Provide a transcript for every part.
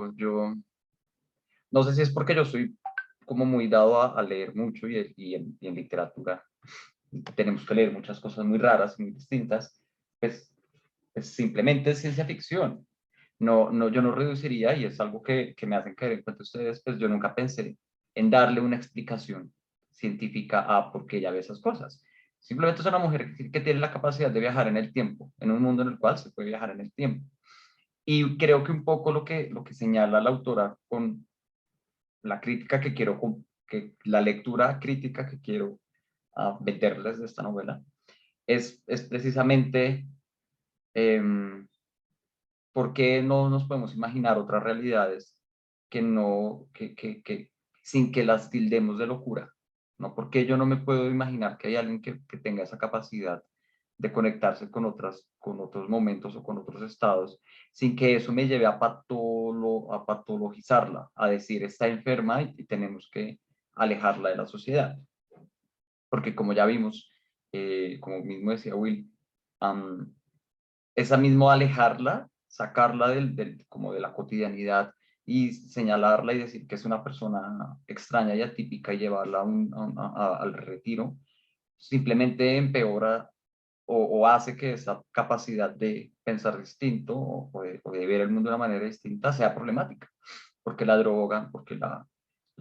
pues yo no sé si es porque yo soy como muy dado a leer mucho y en literatura tenemos que leer muchas cosas muy raras, muy distintas, pues, pues simplemente es ciencia ficción. No, no, yo no reduciría, y es algo que me hacen caer en cuenta ustedes, pues yo nunca pensé en darle una explicación científica a por qué ella ve esas cosas. Simplemente es una mujer que tiene la capacidad de viajar en el tiempo, en un mundo en el cual se puede viajar en el tiempo. Y creo que un poco lo que señala la autora con la crítica que quiero, que la lectura crítica que quiero meterles de esta novela, es precisamente por qué no nos podemos imaginar otras realidades que no, que sin que las tildemos de locura, ¿no? Porque yo no me puedo imaginar que hay alguien que tenga esa capacidad de conectarse con otros momentos o con otros estados, sin que eso me lleve a patologizarla, a decir está enferma y tenemos que alejarla de la sociedad. Porque como ya vimos, como mismo decía Will, um, esa mismo alejarla, sacarla como de la cotidianidad y señalarla y decir que es una persona extraña y atípica y llevarla al retiro, simplemente empeora o hace que esa capacidad de pensar distinto o de ver el mundo de una manera distinta sea problemática, porque la drogan, porque la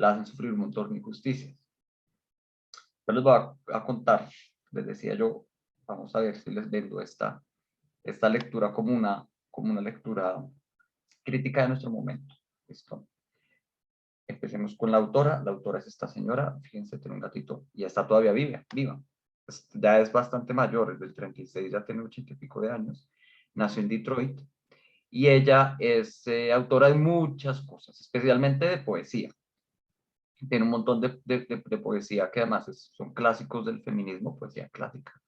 hacen sufrir un montón de injusticias. Yo les voy a contar, les decía yo, vamos a ver si les vendo esta lectura como una lectura crítica de nuestro momento. ¿Listo? Empecemos con la autora. La autora es esta señora, fíjense, tiene un gatito y está todavía viva. Ya es bastante mayor, es del 36, ya tiene 80 y pico de años. Nació en Detroit y ella es autora de muchas cosas, especialmente de poesía. Tiene un montón de poesía que además son clásicos del feminismo, poesía clásica,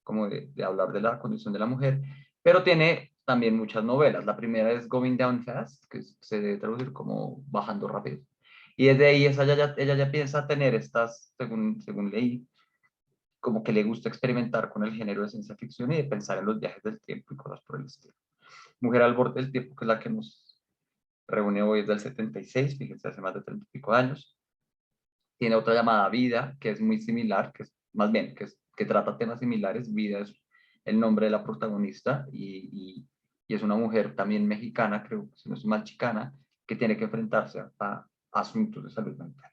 como de hablar de la condición de la mujer, pero tiene también muchas novelas. La primera es Going Down Fast, que se debe traducir como bajando rápido. Y desde ahí ella ya piensa tener estas, según leí, como que le gusta experimentar con el género de ciencia ficción y de pensar en los viajes del tiempo y cosas por el estilo. Mujer al borde del tiempo, que es la que nos reúne hoy, es del 76, fíjense, hace más de 30 y pico de años. Tiene otra llamada Vida, que es muy similar, que es más bien, que trata temas similares. Vida es el nombre de la protagonista y es una mujer también mexicana, creo, si no es más chicana, que tiene que enfrentarse a asuntos de salud mental.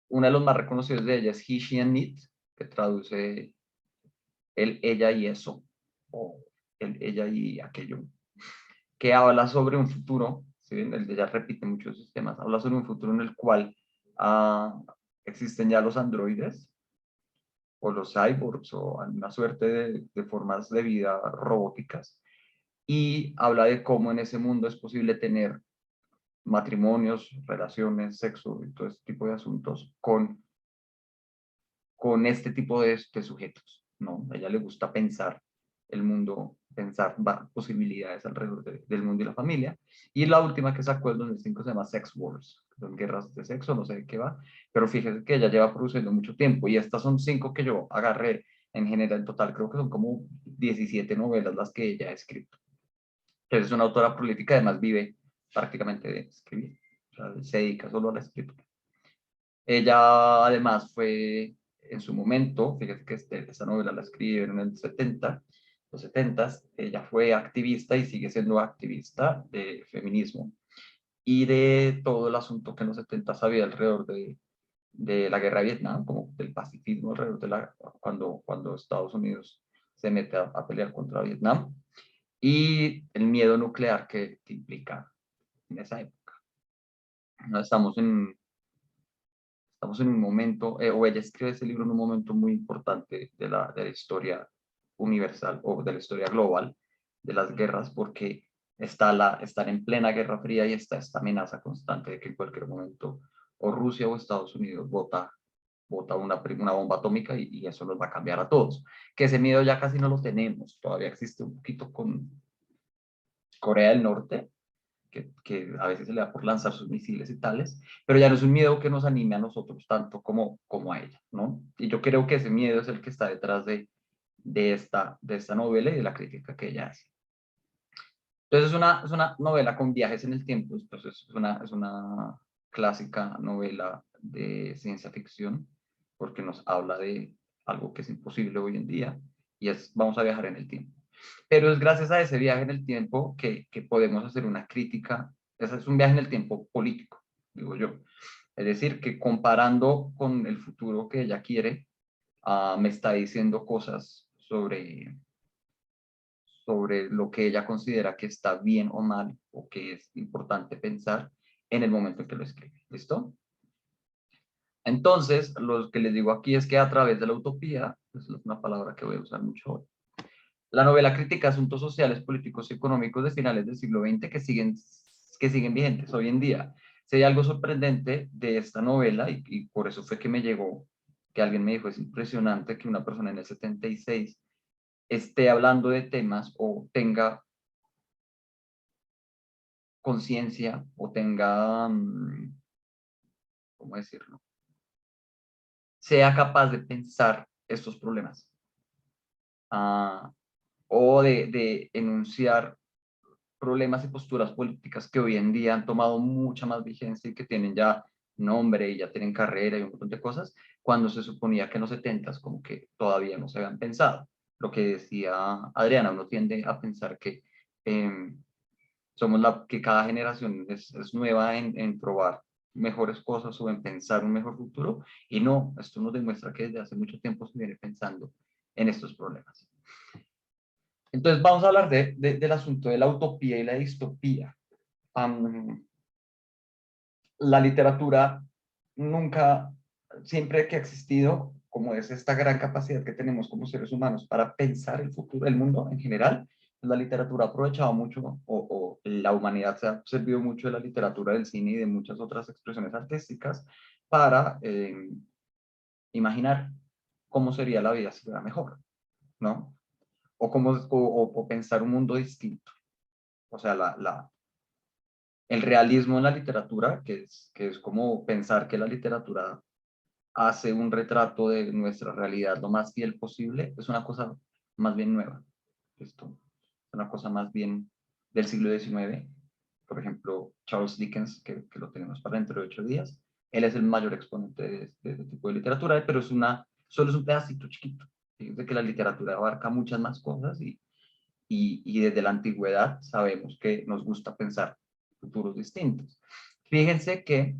Uno de los más reconocidos de ella es He, She and It, que traduce el, ella y eso, o el, ella y aquello, que habla sobre un futuro, ¿sí? Ella repite muchos de esos temas, habla sobre un futuro en el cual uh, existen ya los androides o los cyborgs o alguna suerte de formas de vida robóticas, y habla de cómo en ese mundo es posible tener matrimonios, relaciones, sexo y todo este tipo de asuntos con este tipo de sujetos, ¿no? A ella le gusta pensar el mundo, pensar posibilidades alrededor del mundo y la familia. Y la última que sacó el 2005 se llama Sex Wars, que son guerras de sexo, no sé de qué va, pero fíjese que ella lleva produciendo mucho tiempo y estas son 5 que yo agarré en general. En total creo que son como 17 novelas las que ella ha escrito. Entonces es una autora prolífica, además vive prácticamente de escribir, o sea, se dedica solo a la escritura. Ella además fue en su momento, fíjate que esta novela la escribieron en el 70, los 70, ella fue activista y sigue siendo activista de feminismo y de todo el asunto que en los 70 había alrededor de la guerra de Vietnam, como del pacifismo alrededor cuando Estados Unidos se mete a pelear contra Vietnam y el miedo nuclear que implica en esa época. No estamos en un momento, o ella escribe ese libro en un momento muy importante de la historia universal o de la historia global de las guerras, porque están en plena Guerra Fría y está esta amenaza constante de que en cualquier momento o Rusia o Estados Unidos bota una bomba atómica y eso nos va a cambiar a todos. Que ese miedo ya casi no lo tenemos, todavía existe un poquito con Corea del Norte, que a veces se le da por lanzar sus misiles y tales, pero ya no es un miedo que nos anime a nosotros tanto como a ella, ¿no? Y yo creo que ese miedo es el que está detrás de esta novela y de la crítica que ella hace. Entonces es una novela con viajes en el tiempo, entonces es una clásica novela de ciencia ficción, porque nos habla de algo que es imposible hoy en día, y es vamos a viajar en el tiempo. Pero es gracias a ese viaje en el tiempo que podemos hacer una crítica, ese es un viaje en el tiempo político, digo yo. Es decir, que comparando con el futuro que ella quiere, me está diciendo cosas sobre lo que ella considera que está bien o mal o que es importante pensar en el momento en que lo escribe. ¿Listo? Entonces, lo que les digo aquí es que a través de la utopía, es una palabra que voy a usar mucho hoy, la novela critica asuntos sociales, políticos y económicos de finales del siglo XX que siguen vigentes hoy en día. Si hay algo sorprendente de esta novela, y por eso fue que me llegó, que alguien me dijo, es impresionante que una persona en el 76 esté hablando de temas o tenga conciencia o tenga, ¿cómo decirlo? Sea capaz de pensar estos problemas uh, o de enunciar problemas y posturas políticas que hoy en día han tomado mucha más vigencia y que tienen ya nombre y ya tienen carrera y un montón de cosas, cuando se suponía que en los 70 como que todavía no se habían pensado. Lo que decía Adriana, uno tiende a pensar que eh, que cada generación es nueva en probar mejores cosas o en pensar un mejor futuro, y no, esto nos demuestra que desde hace mucho tiempo se viene pensando en estos problemas. Entonces vamos a hablar del asunto de la utopía y la distopía. La literatura nunca, siempre que ha existido, como es esta gran capacidad que tenemos como seres humanos para pensar el futuro del mundo en general, la literatura ha aprovechado mucho, o la humanidad se ha servido mucho de la literatura, del cine y de muchas otras expresiones artísticas para imaginar cómo sería la vida si fuera mejor, ¿no? O pensar un mundo distinto. O sea, el realismo en la literatura, que es como pensar que la literatura hace un retrato de nuestra realidad lo más fiel posible, es una cosa más bien nueva. Esto es una cosa más bien del siglo XIX. Por ejemplo, Charles Dickens, que lo tenemos para dentro de 8 días, él es el mayor exponente de este tipo de literatura, pero solo es un pedacito chiquito. Fíjense que la literatura abarca muchas más cosas y desde la antigüedad sabemos que nos gusta pensar futuros distintos. Fíjense que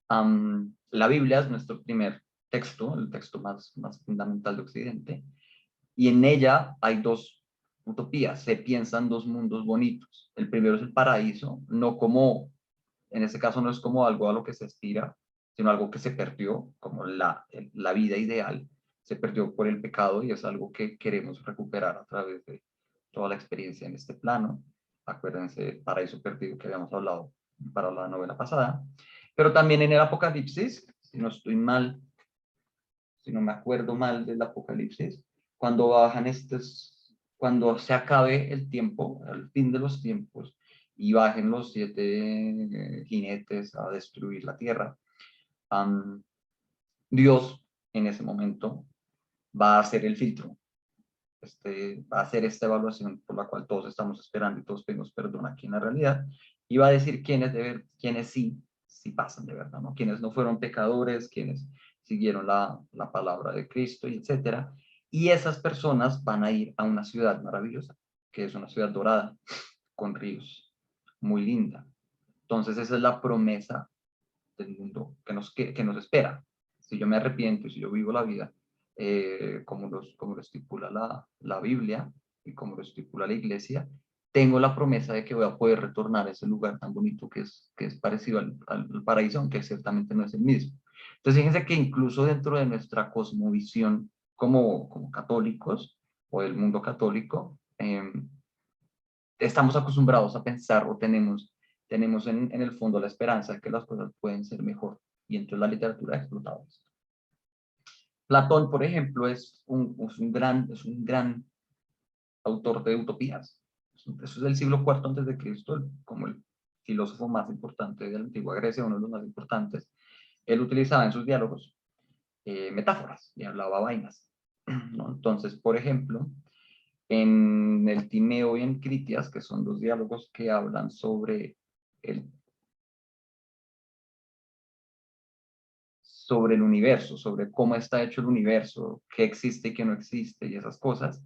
la Biblia es nuestro primer texto, el texto más fundamental de Occidente, y en ella hay dos utopías, se piensan dos mundos bonitos. El primero es el paraíso, no como, en este caso no es como algo a lo que se aspira, sino algo que se perdió, como la vida ideal, se perdió por el pecado y es algo que queremos recuperar a través de toda la experiencia en este plano. Acuérdense, paraíso perdido que habíamos hablado para la novela pasada. Pero también en el Apocalipsis, si no estoy mal, si no me acuerdo mal del Apocalipsis, cuando bajan cuando se acabe el tiempo, al fin de los tiempos, y bajen los 7 jinetes a destruir la tierra, Dios en ese momento va a hacer el filtro, va a hacer esta evaluación por la cual todos estamos esperando y todos pedimos perdón aquí en la realidad, y va a decir quiénes sí pasan de verdad, ¿no? Quienes no fueron pecadores, quienes siguieron la palabra de Cristo, y etcétera. Y esas personas van a ir a una ciudad maravillosa, que es una ciudad dorada, con ríos, muy linda. Entonces esa es la promesa del mundo que nos espera. Si yo me arrepiento y si yo vivo la vida como lo estipula la Biblia y como lo estipula la iglesia, tengo la promesa de que voy a poder retornar a ese lugar tan bonito que es parecido al paraíso, aunque ciertamente no es el mismo. Entonces, fíjense que incluso dentro de nuestra cosmovisión como católicos o del mundo católico, estamos acostumbrados a pensar o tenemos en el fondo la esperanza de que las cosas pueden ser mejor, y entonces la literatura ha explotado esto. Platón, por ejemplo, es un gran autor de utopías. Eso es del siglo IV antes de Cristo, como el filósofo más importante de la antigua Grecia, uno de los más importantes. Él utilizaba en sus diálogos metáforas y hablaba vainas, ¿no? Entonces, por ejemplo, en el Timeo y en Critias, que son dos diálogos que hablan el, sobre el universo, sobre cómo está hecho el universo, qué existe y qué no existe y esas cosas.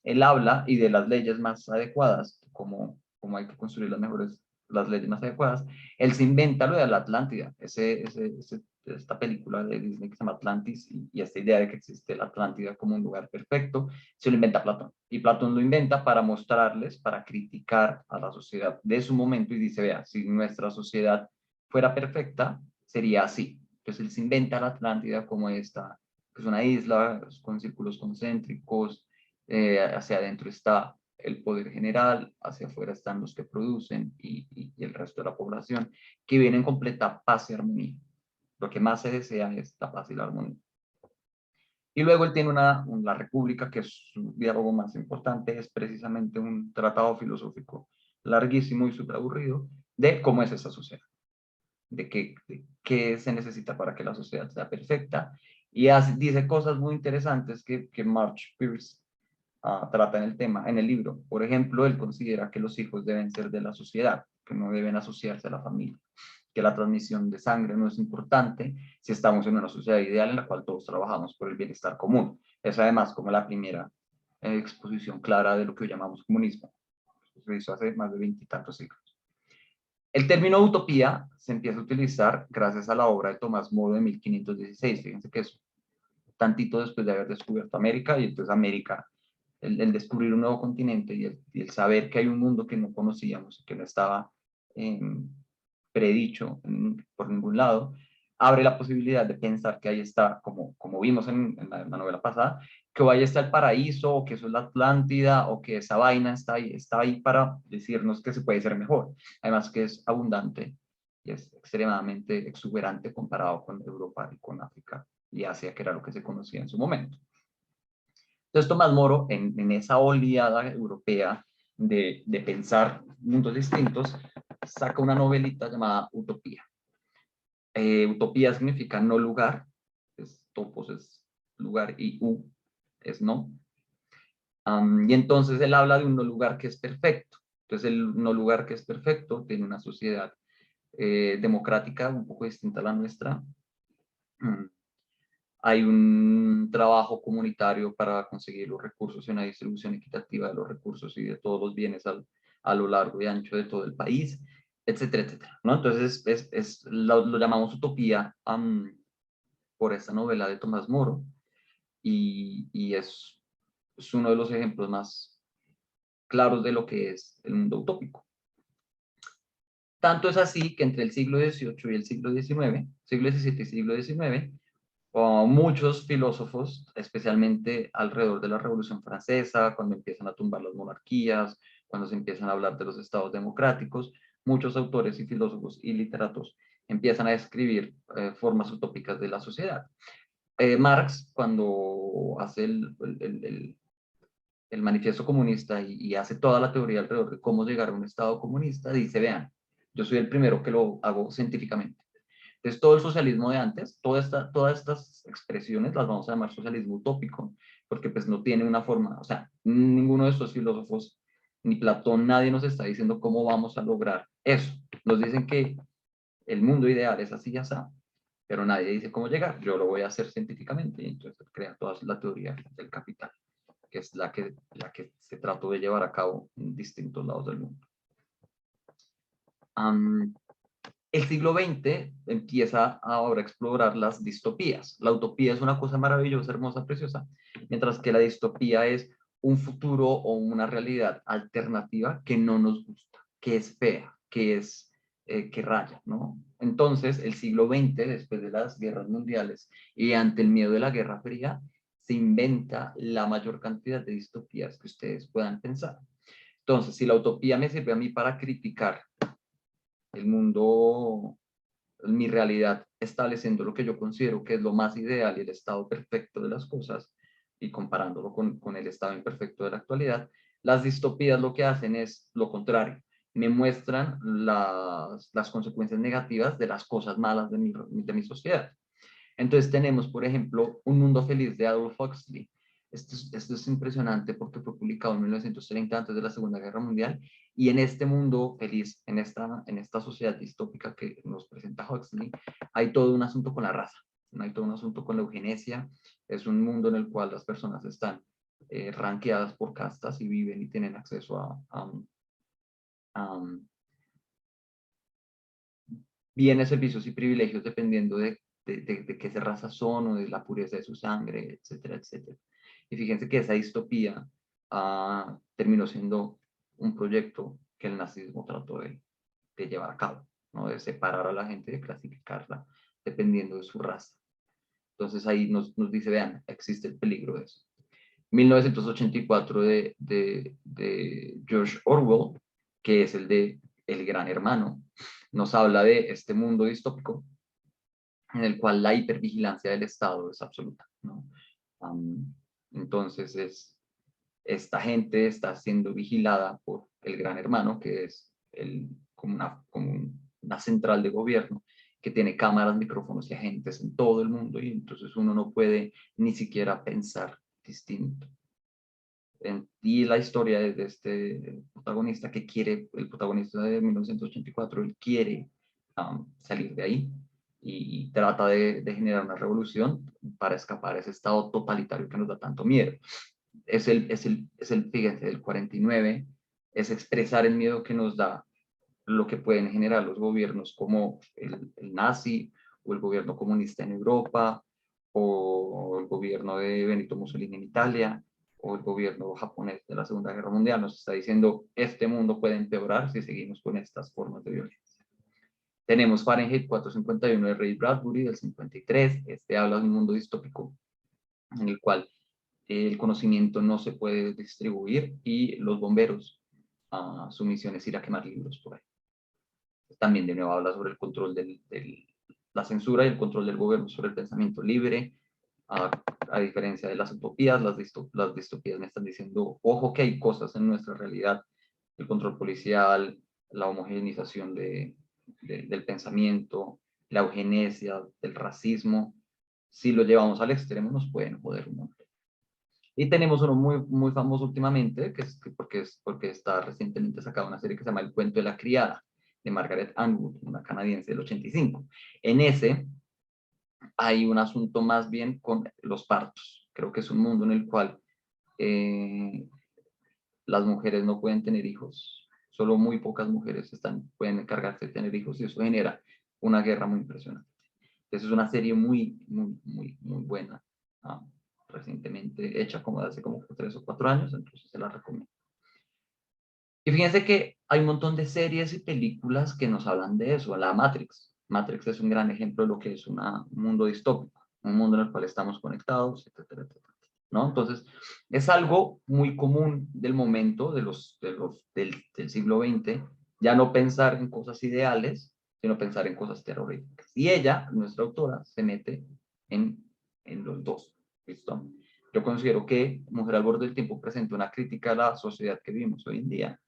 Él habla y de las leyes más adecuadas, cómo hay que construir las leyes más adecuadas. Él se inventa lo de la Atlántida, esta película de Disney que se llama Atlantis, y esta idea de que existe la Atlántida como un lugar perfecto, se lo inventa Platón. Y Platón lo inventa para mostrarles, para criticar a la sociedad de su momento, y dice, vea, si nuestra sociedad fuera perfecta, sería así. Entonces él se inventa la Atlántida como esta, que es una isla con círculos concéntricos, hacia adentro está el poder general, hacia afuera están los que producen y el resto de la población, que viene en completa paz y armonía. Lo que más se desea es la paz y la armonía. Y luego él tiene la República, que es su diálogo más importante, es precisamente un tratado filosófico larguísimo y súper aburrido de cómo es esa sociedad, de qué se necesita para que la sociedad sea perfecta, y dice cosas muy interesantes que March Pierce trata en el tema, en el libro. Por ejemplo, él considera que los hijos deben ser de la sociedad, que no deben asociarse a la familia, que la transmisión de sangre no es importante si estamos en una sociedad ideal en la cual todos trabajamos por el bienestar común. Es además como la primera exposición clara de lo que hoy llamamos comunismo. Se hizo hace más de 20 y tantos siglos. El término utopía se empieza a utilizar gracias a la obra de Tomás Moro de 1516. Fíjense que es tantito después de haber descubierto América, y entonces América, el descubrir un nuevo continente y el saber que hay un mundo que no conocíamos, que no estaba eh, predicho por ningún lado, abre la posibilidad de pensar que ahí está, como vimos en la novela pasada, que ahí está el paraíso, o que eso es la Atlántida, o que esa vaina está ahí para decirnos que se puede ser mejor. Además que es abundante y es extremadamente exuberante comparado con Europa y con África y Asia, que era lo que se conocía en su momento. Entonces Tomás Moro, en esa oleada europea de pensar mundos distintos, saca una novelita llamada Utopía. Utopía significa no lugar, topos es lugar y es no. Y entonces él habla de un no lugar que es perfecto. Entonces el no lugar que es perfecto tiene una sociedad democrática un poco distinta a la nuestra. Hay un trabajo comunitario para conseguir los recursos y una distribución equitativa de los recursos y de todos los bienes a lo largo y ancho de todo el país, etcétera, etcétera, ¿no? Entonces lo llamamos utopía por esta novela de Tomás Moro, y es uno de los ejemplos más claros de lo que es el mundo utópico. Tanto es así que entre el siglo XVIII y el siglo XIX, siglo XVII y siglo XIX, muchos filósofos, especialmente alrededor de la Revolución Francesa, cuando empiezan a tumbar las monarquías, cuando se empiezan a hablar de los estados democráticos, muchos autores y filósofos y literatos empiezan a describir formas utópicas de la sociedad. Marx, cuando hace el manifiesto comunista y hace toda la teoría alrededor de cómo llegar a un estado comunista, dice, vean, yo soy el primero que lo hago científicamente. Entonces, todo el socialismo de antes, todas estas expresiones las vamos a llamar socialismo utópico, porque pues no tiene una forma, o sea, ninguno de estos filósofos, ni Platón, nadie nos está diciendo cómo vamos a lograr eso. Nos dicen que el mundo ideal es así y así, pero nadie dice cómo llegar. Yo lo voy a hacer científicamente, y entonces crea toda la teoría del capital, que es la que se trató de llevar a cabo en distintos lados del mundo. El siglo XX empieza ahora a explorar las distopías. La utopía es una cosa maravillosa, hermosa, preciosa, mientras que la distopía es un futuro o una realidad alternativa que no nos gusta, que es fea, que raya, ¿no? Entonces, el siglo XX, después de las guerras mundiales y ante el miedo de la Guerra Fría, se inventa la mayor cantidad de distopías que ustedes puedan pensar. Entonces, si la utopía me sirve a mí para criticar el mundo, mi realidad, estableciendo lo que yo considero que es lo más ideal y el estado perfecto de las cosas, y comparándolo con el estado imperfecto de la actualidad, las distopías lo que hacen es lo contrario. Me muestran las consecuencias negativas de las cosas malas de mi sociedad. Entonces tenemos, por ejemplo, Un Mundo Feliz de Aldous Huxley. Esto es impresionante porque fue publicado en 1930, antes de la Segunda Guerra Mundial, y en este mundo feliz, en esta sociedad distópica que nos presenta Huxley, hay todo un asunto con la raza, ¿no? Hay todo un asunto con la eugenesia. Es un mundo en el cual las personas están ranqueadas por castas y viven y tienen acceso a bienes, servicios y privilegios dependiendo de qué raza son o de la pureza de su sangre, etcétera, etcétera. Y fíjense que esa distopía terminó siendo un proyecto que el nazismo trató de llevar a cabo, ¿no? De separar a la gente, de clasificarla dependiendo de su raza. Entonces ahí nos dice, vean, existe el peligro de eso. 1984 de George Orwell, que es el de El Gran Hermano, nos habla de este mundo distópico en el cual la hipervigilancia del Estado es absoluta, ¿no? Entonces, esta gente está siendo vigilada por el Gran Hermano, que es como una central de gobierno que tiene cámaras, micrófonos y agentes en todo el mundo, y entonces uno no puede ni siquiera pensar distinto. Y la historia de este protagonista que quiere, el protagonista de 1984, él quiere salir de ahí y trata de generar una revolución para escapar a ese estado totalitario que nos da tanto miedo. Fíjense, del 49, es expresar el miedo que nos da lo que pueden generar los gobiernos como el nazi o el gobierno comunista en Europa o el gobierno de Benito Mussolini en Italia o el gobierno japonés de la Segunda Guerra Mundial. Nos está diciendo, este mundo puede empeorar si seguimos con estas formas de violencia. Tenemos Fahrenheit 451 de Ray Bradbury del 53. Este habla de un mundo distópico en el cual el conocimiento no se puede distribuir y los bomberos, su misión es ir a quemar libros por ahí. También de nuevo habla sobre el control la censura y el control del gobierno sobre el pensamiento libre. A diferencia de las utopías, las distopías me están diciendo, ojo que hay cosas en nuestra realidad, el control policial, la homogeneización del pensamiento, la eugenesia, del racismo. Si lo llevamos al extremo nos pueden joder un montón. Y tenemos uno muy, muy famoso últimamente, porque está recientemente sacada una serie que se llama El cuento de la criada, de Margaret Atwood, una canadiense del 85. En ese hay un asunto más bien con los partos. Creo que es un mundo en el cual las mujeres no pueden tener hijos. Solo muy pocas mujeres pueden encargarse de tener hijos y eso genera una guerra muy impresionante. Entonces es una serie muy, muy, muy, muy buena. Recientemente hecha como de hace como 3 o 4 años, entonces se la recomiendo. Y fíjense que hay un montón de series y películas que nos hablan de eso. La Matrix. Matrix es un gran ejemplo de lo que es un mundo distópico, un mundo en el cual estamos conectados, etcétera, etcétera, ¿no? Entonces, es algo muy común del momento, del siglo XX, ya no pensar en cosas ideales, sino pensar en cosas terroríficas. Y ella, nuestra autora, se mete en los dos, ¿listo? Yo considero que Mujer al borde del tiempo presenta una crítica a la sociedad que vivimos hoy en día,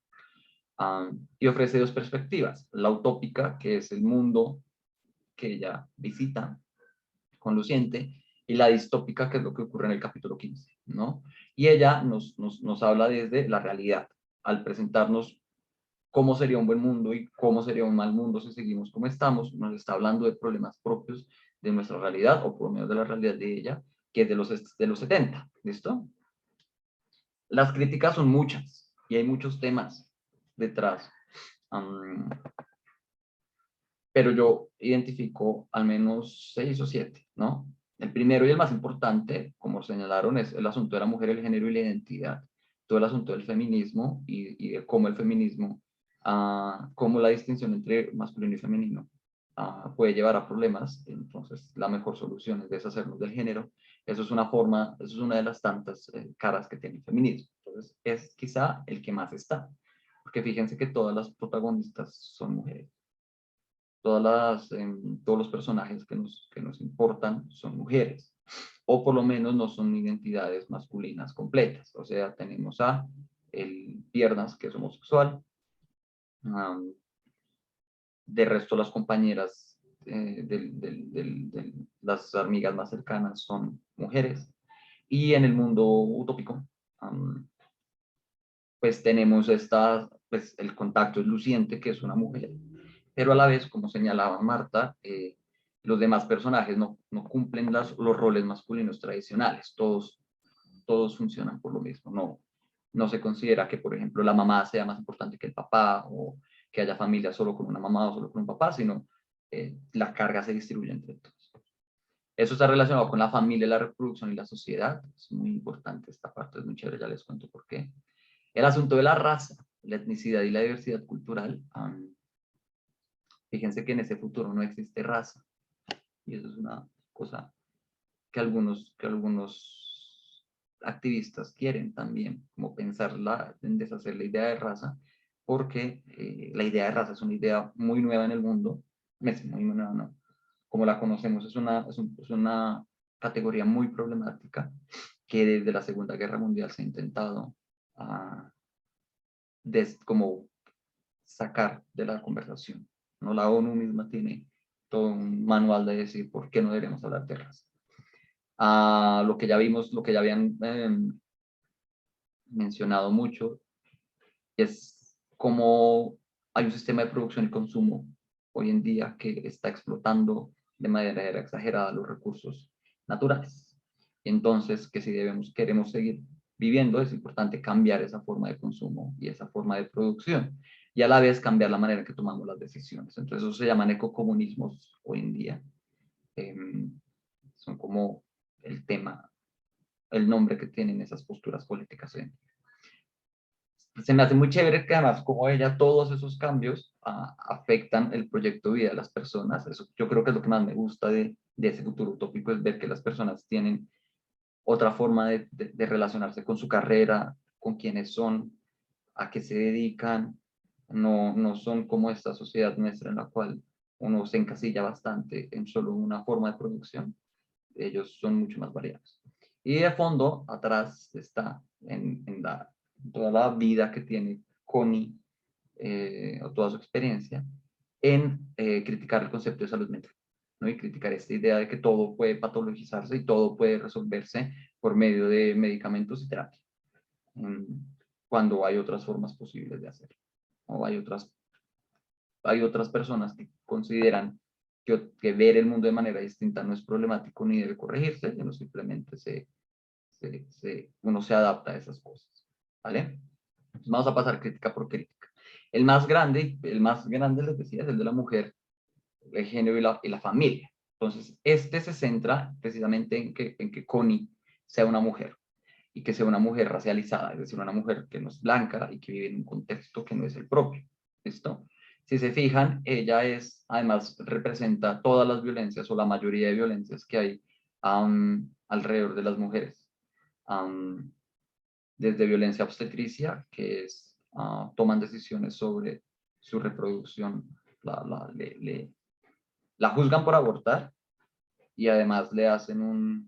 y ofrece dos perspectivas. La utópica, que es el mundo que ella visita con Luciente, y la distópica, que es lo que ocurre en el capítulo 15, ¿no? Y ella nos habla desde la realidad, al presentarnos cómo sería un buen mundo y cómo sería un mal mundo si seguimos como estamos. Nos está hablando de problemas propios de nuestra realidad, o por lo menos de la realidad de ella, que es de los 70, ¿listo? Las críticas son muchas y hay muchos temas detrás. Pero yo identifico al menos 6 o 7, ¿no? El primero y el más importante, como señalaron, es el asunto de la mujer, el género y la identidad. Todo el asunto del feminismo y de cómo el feminismo, cómo la distinción entre masculino y femenino puede llevar a problemas. Entonces, la mejor solución es deshacernos del género. Eso es una de las tantas caras que tiene el feminismo. Entonces, es quizá el que más está. Porque fíjense que todas las protagonistas son mujeres. Todos los personajes que nos importan son mujeres, o por lo menos no son identidades masculinas completas. O sea, tenemos a el Piernas, que es homosexual, de resto las compañeras, las amigas más cercanas son mujeres, Y en el mundo utópico, pues tenemos pues el contacto es luciente, que es una mujer, pero a la vez, como señalaba Marta, los demás personajes no cumplen los roles masculinos tradicionales, todos funcionan por lo mismo, no se considera que, por ejemplo, la mamá sea más importante que el papá, o que haya familia solo con una mamá o solo con un papá, sino la carga se distribuye entre todos. Eso está relacionado con la familia, la reproducción y la sociedad. Es muy importante esta parte, es muy chévere, ya les cuento por qué. El asunto de la raza, la etnicidad y la diversidad cultural, fíjense que en ese futuro no existe raza, y eso es una cosa que algunos activistas quieren también, como pensarla en deshacer la idea de raza, porque la idea de raza es una idea muy nueva en el mundo, es muy nueva, ¿no? Como la conocemos, es una categoría muy problemática que desde la Segunda Guerra Mundial se ha intentado como sacar de la conversación, ¿no? La ONU misma tiene todo un manual de decir por qué no deberíamos hablar de raza. Lo que ya vimos, lo que ya habían mencionado mucho, es cómo hay un sistema de producción y consumo hoy en día que está explotando de manera exagerada los recursos naturales. Entonces, que si queremos seguir viviendo, es importante cambiar esa forma de consumo y esa forma de producción, y a la vez cambiar la manera en que tomamos las decisiones. Entonces, eso se llaman ecocomunismos hoy en día. Son como el tema, el nombre que tienen esas posturas políticas. Se me hace muy chévere que además como ella todos esos cambios afectan el proyecto de vida de las personas. Eso yo creo que es lo que más me gusta de ese futuro utópico, es ver que las personas tienen otra forma de relacionarse con su carrera, con quiénes son, a qué se dedican. No son como esta sociedad nuestra en la cual uno se encasilla bastante en solo una forma de producción. Ellos son mucho más variados. Y de fondo, atrás está en toda la vida que tiene Connie, o toda su experiencia, en criticar el concepto de salud mental, ¿no? Y criticar esta idea de que todo puede patologizarse y todo puede resolverse por medio de medicamentos y terapia, cuando hay otras formas posibles de hacerlo. O hay otras personas que consideran que ver el mundo de manera distinta no es problemático ni debe corregirse, sino simplemente uno se adapta a esas cosas, ¿vale? Entonces vamos a pasar crítica por crítica. El más grande, les decía, es el de la mujer, el género y la familia. Entonces, este se centra precisamente en que Connie sea una mujer, y que sea una mujer racializada, es decir, una mujer que no es blanca y que vive en un contexto que no es el propio. ¿Listo? Si se fijan, ella además representa todas las violencias o la mayoría de violencias que hay alrededor de las mujeres. Desde violencia obstetricia, que toman decisiones sobre su reproducción, la juzgan por abortar, y además le hacen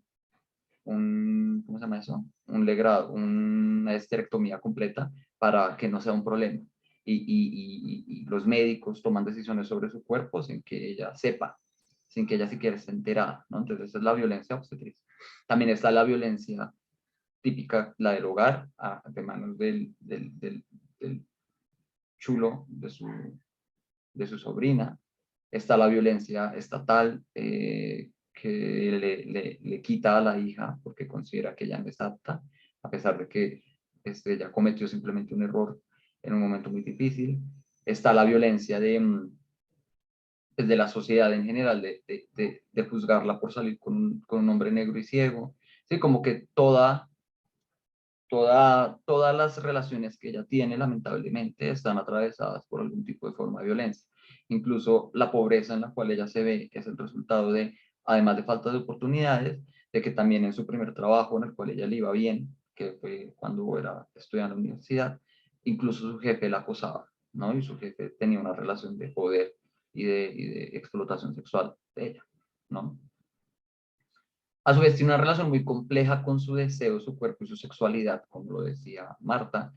¿cómo se llama eso? Un legrado, una esterectomía completa para que no sea un problema. Y los médicos toman decisiones sobre su cuerpo sin que ella sepa, sin que ella siquiera esté enterada, ¿no? Entonces esa es la violencia obstetricia. También está la violencia típica, la del hogar, de manos del chulo de su sobrina. Está la violencia estatal, que le quita a la hija porque considera que ella no es apta, a pesar de que ella cometió simplemente un error en un momento muy difícil. Está la violencia de la sociedad en general, de juzgarla por salir con un hombre negro y ciego. Sí, como que todas las relaciones que ella tiene, lamentablemente, están atravesadas por algún tipo de forma de violencia. Incluso la pobreza en la cual ella se ve es el resultado de, además de falta de oportunidades, de que también en su primer trabajo, en el cual ella le iba bien, que fue cuando era estudiante en la universidad, incluso su jefe la acosaba, ¿no? Y su jefe tenía una relación de poder y de explotación sexual de ella, ¿no? A su vez, tiene una relación muy compleja con su deseo, su cuerpo y su sexualidad, como lo decía Marta.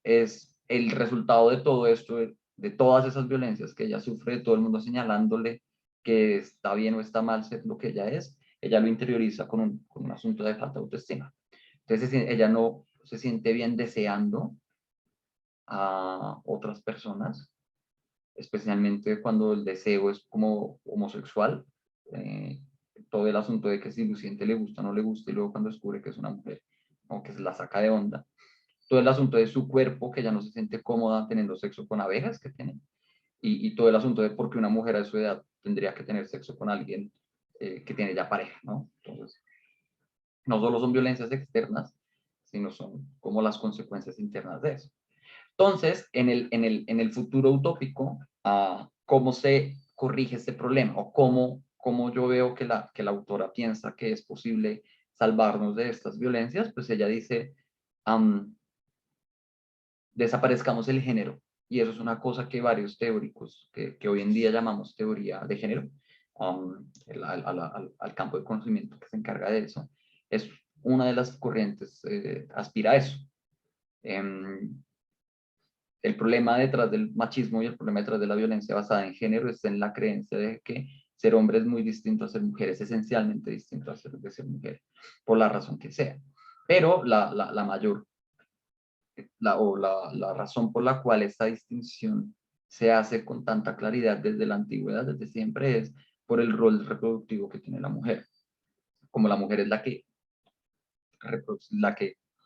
Es el resultado de todo esto, de todas esas violencias que ella sufre, de todo el mundo señalándole que está bien o está mal ser lo que ella es. Ella lo interioriza con un asunto de falta de autoestima. Entonces ella no se siente bien deseando a otras personas, especialmente cuando el deseo es como homosexual. eh, Todo el asunto de que si Luciente le gusta o no le gusta, y luego cuando descubre que es una mujer, o que se la saca de onda. Todo el asunto de su cuerpo, que ella no se siente cómoda teniendo sexo con abejas que tiene, y todo el asunto de por qué una mujer a su edad tendría que tener sexo con alguien que tiene ya pareja, ¿no? Entonces, no solo son violencias externas, sino son como las consecuencias internas de eso. Entonces, en el futuro utópico, ¿cómo se corrige este problema? ¿O cómo yo veo que la autora piensa que es posible salvarnos de estas violencias? Pues ella dice, desaparezcamos el género. Y eso es una cosa que varios teóricos, que hoy en día llamamos teoría de género, al campo de conocimiento que se encarga de eso, es una de las corrientes, aspira a eso. El problema detrás del machismo y el problema detrás de la violencia basada en género está en la creencia de que ser hombre es muy distinto a ser mujer, es esencialmente distinto a ser mujer, por la razón que sea. Pero la mayor, la razón por la cual esta distinción se hace con tanta claridad desde la antigüedad, desde siempre, es por el rol reproductivo que tiene la mujer. Como la mujer es la que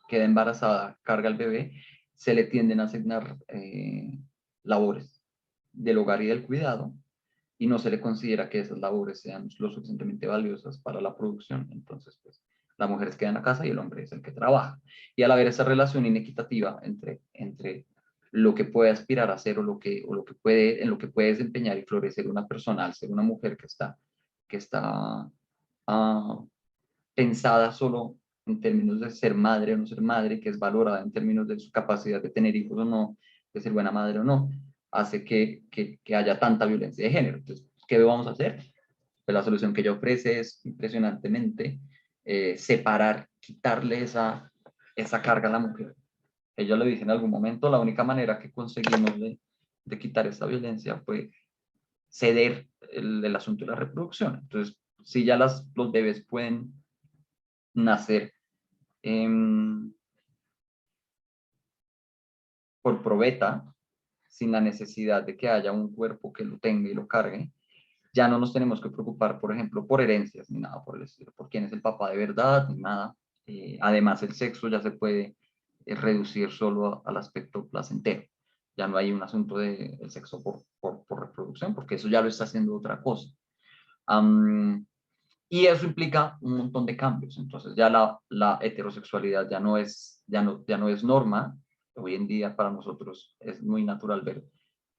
queda embarazada, carga al bebé, se le tienden a asignar labores del hogar y del cuidado, y no se le considera que esas labores sean lo suficientemente valiosas para la producción. Entonces, pues, la mujer se queda en la casa y el hombre es el que trabaja. Y al haber esa relación inequitativa entre lo que puede aspirar a ser en lo que puede desempeñar y florecer una persona al ser una mujer que está uh, pensada solo en términos de ser madre o no ser madre, que es valorada en términos de su capacidad de tener hijos o no, de ser buena madre o no, hace que haya tanta violencia de género. Entonces, ¿qué vamos a hacer? Pues la solución que ella ofrece es impresionantemente separar, quitarle esa carga a la mujer. Ella lo dice en algún momento, la única manera que conseguimos de quitar esta violencia fue ceder el asunto de la reproducción. Entonces, si ya los bebés pueden nacer por probeta, sin la necesidad de que haya un cuerpo que lo tenga y lo cargue, ya no nos tenemos que preocupar, por ejemplo, por herencias, ni nada por el estilo, por quién es el papá de verdad, ni nada. Además, el sexo ya se puede reducir solo al aspecto placentero. Ya no hay un asunto del sexo por reproducción, porque eso ya lo está haciendo otra cosa. Y eso implica un montón de cambios. Entonces ya la heterosexualidad ya no es norma. Hoy en día para nosotros es muy natural ver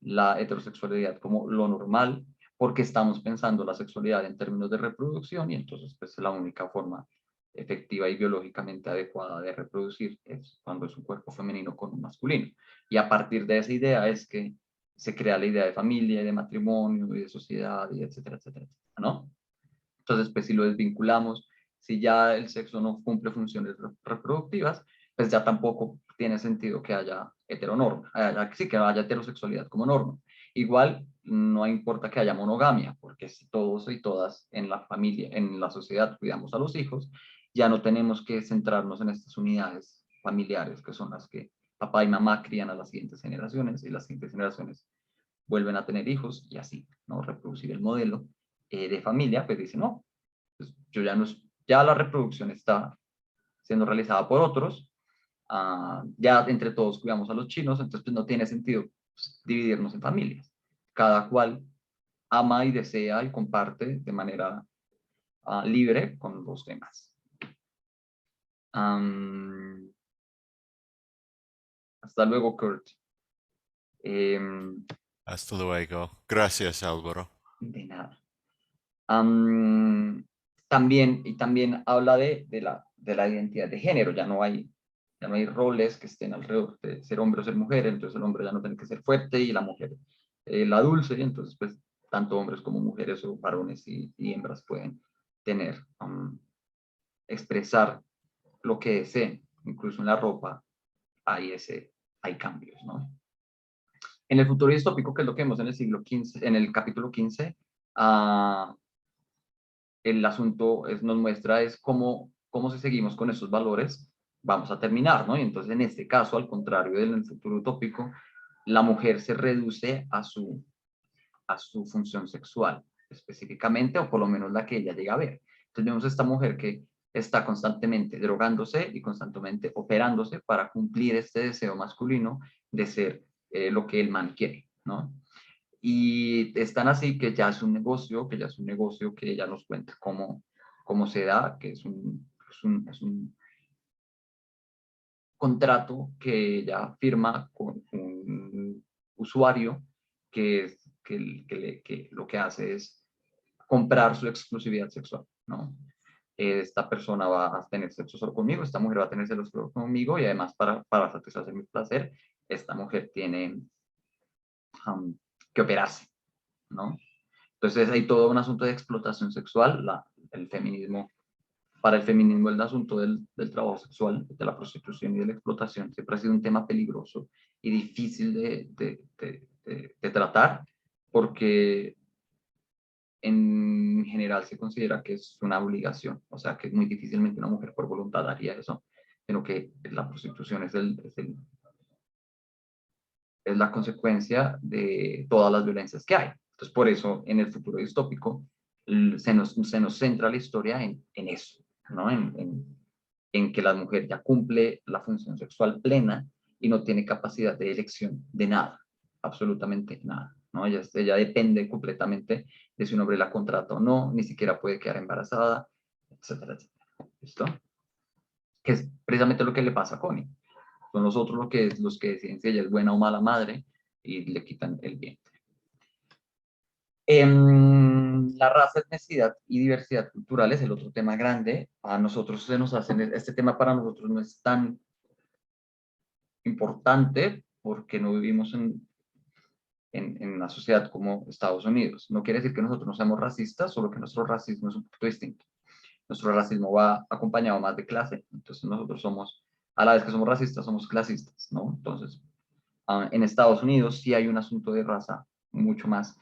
la heterosexualidad como lo normal, porque estamos pensando la sexualidad en términos de reproducción, y entonces pues la única forma efectiva y biológicamente adecuada de reproducir es cuando es un cuerpo femenino con un masculino. Y a partir de esa idea es que se crea la idea de familia y de matrimonio y de sociedad y etcétera, etcétera, etcétera, ¿no? Entonces, pues si lo desvinculamos, si ya el sexo no cumple funciones reproductivas, pues ya tampoco tiene sentido que haya heteronorma, sí, que haya heterosexualidad como norma. Igual, no importa que haya monogamia, porque si todos y todas en la familia, en la sociedad cuidamos a los hijos, ya no tenemos que centrarnos en estas unidades familiares, que son las que papá y mamá crían a las siguientes generaciones, y las siguientes generaciones vuelven a tener hijos, y así, ¿no? Reproducir el modelo de familia, pues dice, no, pues yo ya no, ya la reproducción está siendo realizada por otros, ya entre todos cuidamos a los chinos, entonces pues no tiene sentido pues, dividirnos en familias. Cada cual ama y desea y comparte de manera libre con los demás. Hasta luego, Kurt. Hasta luego. Gracias, Álvaro. De nada. También habla de la identidad de género. Ya no hay roles que estén alrededor de ser hombre o ser mujer. Entonces el hombre ya no tiene que ser fuerte y la mujer la dulce. Y entonces pues tanto hombres como mujeres o varones y hembras pueden tener, expresar lo que deseen. Incluso en la ropa hay cambios, ¿no? En el futuro distópico, que es lo que vemos en el siglo XV, en el capítulo 15, el asunto nos muestra es cómo si seguimos con esos valores vamos a terminar, ¿no? Y entonces en este caso, al contrario del futuro utópico, la mujer se reduce a su función sexual específicamente, o por lo menos la que ella llega a ver. Entonces vemos a esta mujer que está constantemente drogándose y constantemente operándose para cumplir este deseo masculino de ser lo que el man quiere, ¿no? Y están así que ya es un negocio, que ella nos cuenta cómo se da, que es un contrato que ella firma con un usuario que lo que hace es comprar su exclusividad sexual, ¿no? Esta persona va a tener sexo solo conmigo, esta mujer va a tener sexo solo conmigo y además para satisfacer mi placer, esta mujer tiene que operarse, ¿no? Entonces hay todo un asunto de explotación sexual, el feminismo, para el feminismo el asunto del trabajo sexual, de la prostitución y de la explotación siempre ha sido un tema peligroso y difícil de tratar porque en general se considera que es una obligación, o sea que muy difícilmente una mujer por voluntad haría eso, sino que la prostitución es la consecuencia de todas las violencias que hay. Entonces por eso en el futuro distópico se nos centra la historia en eso, ¿no? En que la mujer ya cumple la función sexual plena y no tiene capacidad de elección de nada, absolutamente nada, ¿no? Ella depende completamente de si un hombre la contrata o no, ni siquiera puede quedar embarazada, etcétera, etcétera. ¿Listo? Que es precisamente lo que le pasa a Connie. Son nosotros los que deciden si ella es buena o mala madre y le quitan el bien. La raza, etnicidad y diversidad cultural es el otro tema grande. A nosotros se nos hacen, este tema para nosotros no es tan importante porque no vivimos en una sociedad como Estados Unidos. No quiere decir que nosotros no seamos racistas, solo que nuestro racismo es un poquito distinto. Nuestro racismo va acompañado más de clase, entonces nosotros somos, a la vez que somos racistas, somos clasistas, ¿no? Entonces, en Estados Unidos sí hay un asunto de raza mucho más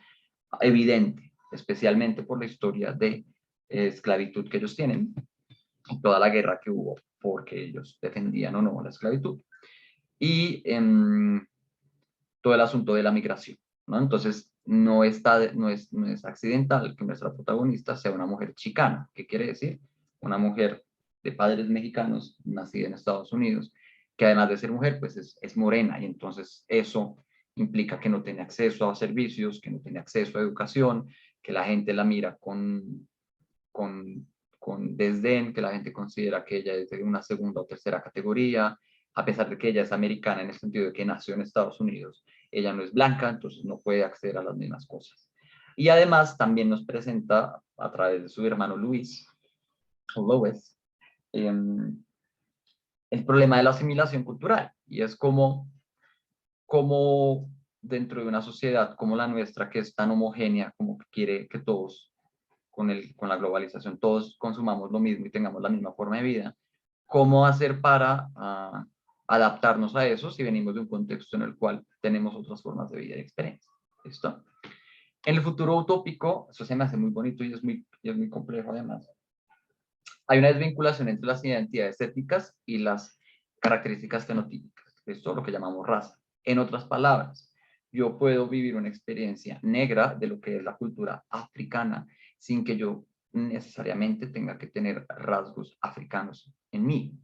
evidente, especialmente por la historia de esclavitud que ellos tienen, y toda la guerra que hubo porque ellos defendían o no la esclavitud, y todo el asunto de la migración, ¿no? Entonces, no es accidental que nuestra protagonista sea una mujer chicana. ¿Qué quiere decir? Una mujer de padres mexicanos, nacida en Estados Unidos, que además de ser mujer, pues es morena, y entonces eso implica que no tiene acceso a servicios, que no tiene acceso a educación, que la gente la mira con, con desdén, que la gente considera que ella es de una segunda o tercera categoría, a pesar de que ella es americana en el sentido de que nació en Estados Unidos. Ella no es blanca, entonces no puede acceder a las mismas cosas. Y además también nos presenta a través de su hermano Luis, o Lois, el problema de la asimilación cultural. Y es como dentro de una sociedad como la nuestra, que es tan homogénea, como que quiere que todos con la globalización todos consumamos lo mismo y tengamos la misma forma de vida, ¿cómo hacer para adaptarnos a eso si venimos de un contexto en el cual tenemos otras formas de vida y experiencia? ¿Listo? En el futuro utópico, eso se me hace muy bonito y es muy complejo además, hay una desvinculación entre las identidades étnicas y las características fenotípicas. Esto es lo que llamamos raza. En otras palabras, yo puedo vivir una experiencia negra de lo que es la cultura africana sin que yo necesariamente tenga que tener rasgos africanos en mí.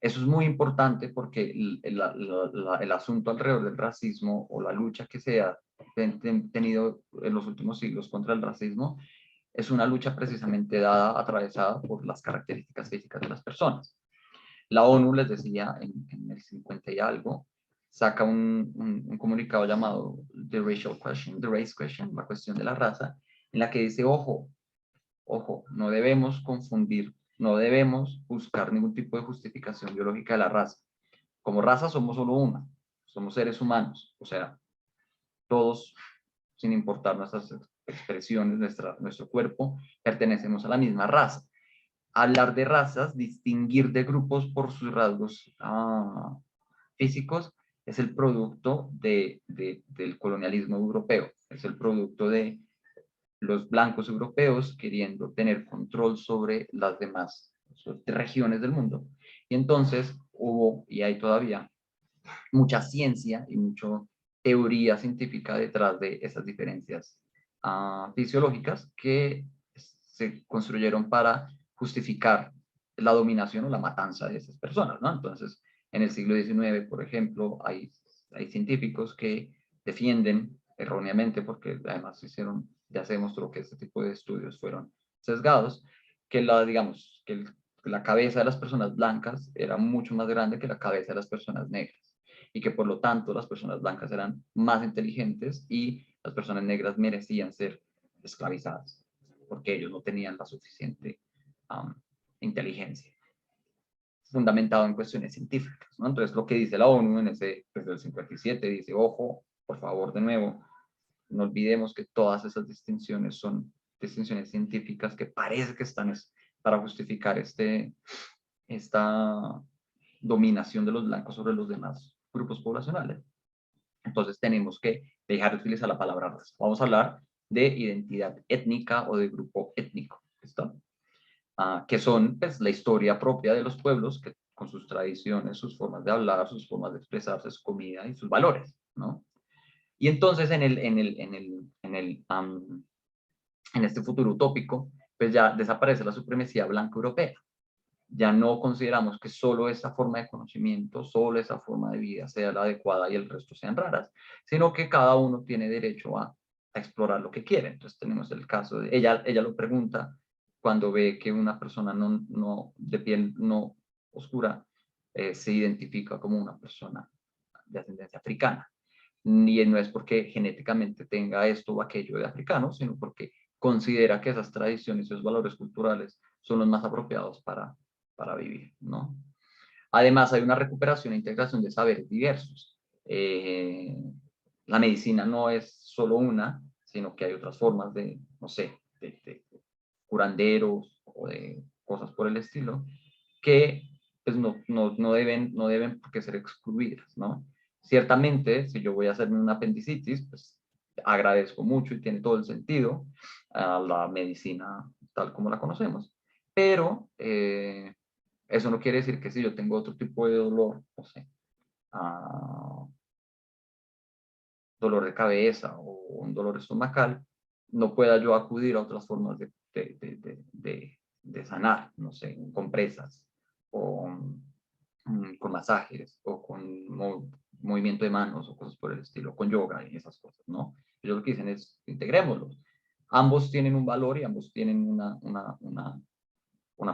Eso es muy importante porque el asunto alrededor del racismo o la lucha que se ha tenido en los últimos siglos contra el racismo es una lucha precisamente atravesada por las características físicas de las personas. La ONU, les decía, en el 50 y algo, saca un comunicado llamado The Racial Question, The Race Question, la cuestión de la raza, en la que dice, ojo, no debemos confundir, no debemos buscar ningún tipo de justificación biológica de la raza. Como raza somos solo una, somos seres humanos, o sea, todos, sin importar nuestras expresiones, nuestro cuerpo, pertenecemos a la misma raza. Hablar de razas, distinguir de grupos por sus rasgos físicos, es el producto del colonialismo europeo, es el producto de los blancos europeos queriendo tener control sobre las demás regiones del mundo. Y entonces hubo, y hay todavía, mucha ciencia y mucha teoría científica detrás de esas diferencias fisiológicas que se construyeron para justificar la dominación o la matanza de esas personas, ¿no? Entonces, en el siglo XIX, por ejemplo, hay científicos que defienden erróneamente, porque además ya se demostró que este tipo de estudios fueron sesgados, que digamos, que la cabeza de las personas blancas era mucho más grande que la cabeza de las personas negras y que por lo tanto las personas blancas eran más inteligentes y las personas negras merecían ser esclavizadas porque ellos no tenían la suficiente inteligencia fundamentado en cuestiones científicas, ¿no? Entonces lo que dice la ONU desde el 57 dice, ojo, por favor, de nuevo, no olvidemos que todas esas distinciones son distinciones científicas que parece que están para justificar esta dominación de los blancos sobre los demás grupos poblacionales. Entonces tenemos que dejar de utilizar la palabra raza. Vamos a hablar de identidad étnica o de grupo étnico, ¿listo? Que son pues, la historia propia de los pueblos que, con sus tradiciones, sus formas de hablar, sus formas de expresarse, su comida y sus valores, ¿no? Y entonces en este futuro utópico, pues ya desaparece la supremacía blanca europea. Ya no consideramos que solo esa forma de conocimiento, solo esa forma de vida sea la adecuada y el resto sean raras, sino que cada uno tiene derecho a explorar lo que quiere. Entonces tenemos el caso de, ella lo pregunta cuando ve que una persona de piel no oscura se identifica como una persona de ascendencia africana. Y no es porque genéticamente tenga esto o aquello de africano, sino porque considera que esas tradiciones y esos valores culturales son los más apropiados para vivir, ¿no? Además, hay una recuperación e integración de saberes diversos. La medicina no es solo una, sino que hay otras formas de, no sé, de curanderos o de cosas por el estilo, que pues, no deben por qué ser excluidas, ¿no? Ciertamente, si yo voy a hacerme una apendicitis, pues agradezco mucho y tiene todo el sentido a la medicina tal como la conocemos, pero eso no quiere decir que si yo tengo otro tipo de dolor, no sé, dolor de cabeza o un dolor estomacal, no pueda yo acudir a otras formas de sanar, no sé, con compresas o con masajes o con movimiento de manos o cosas por el estilo, con yoga y esas cosas, ¿no? Ellos lo que dicen es, integrémoslos. Ambos tienen un valor y ambos tienen una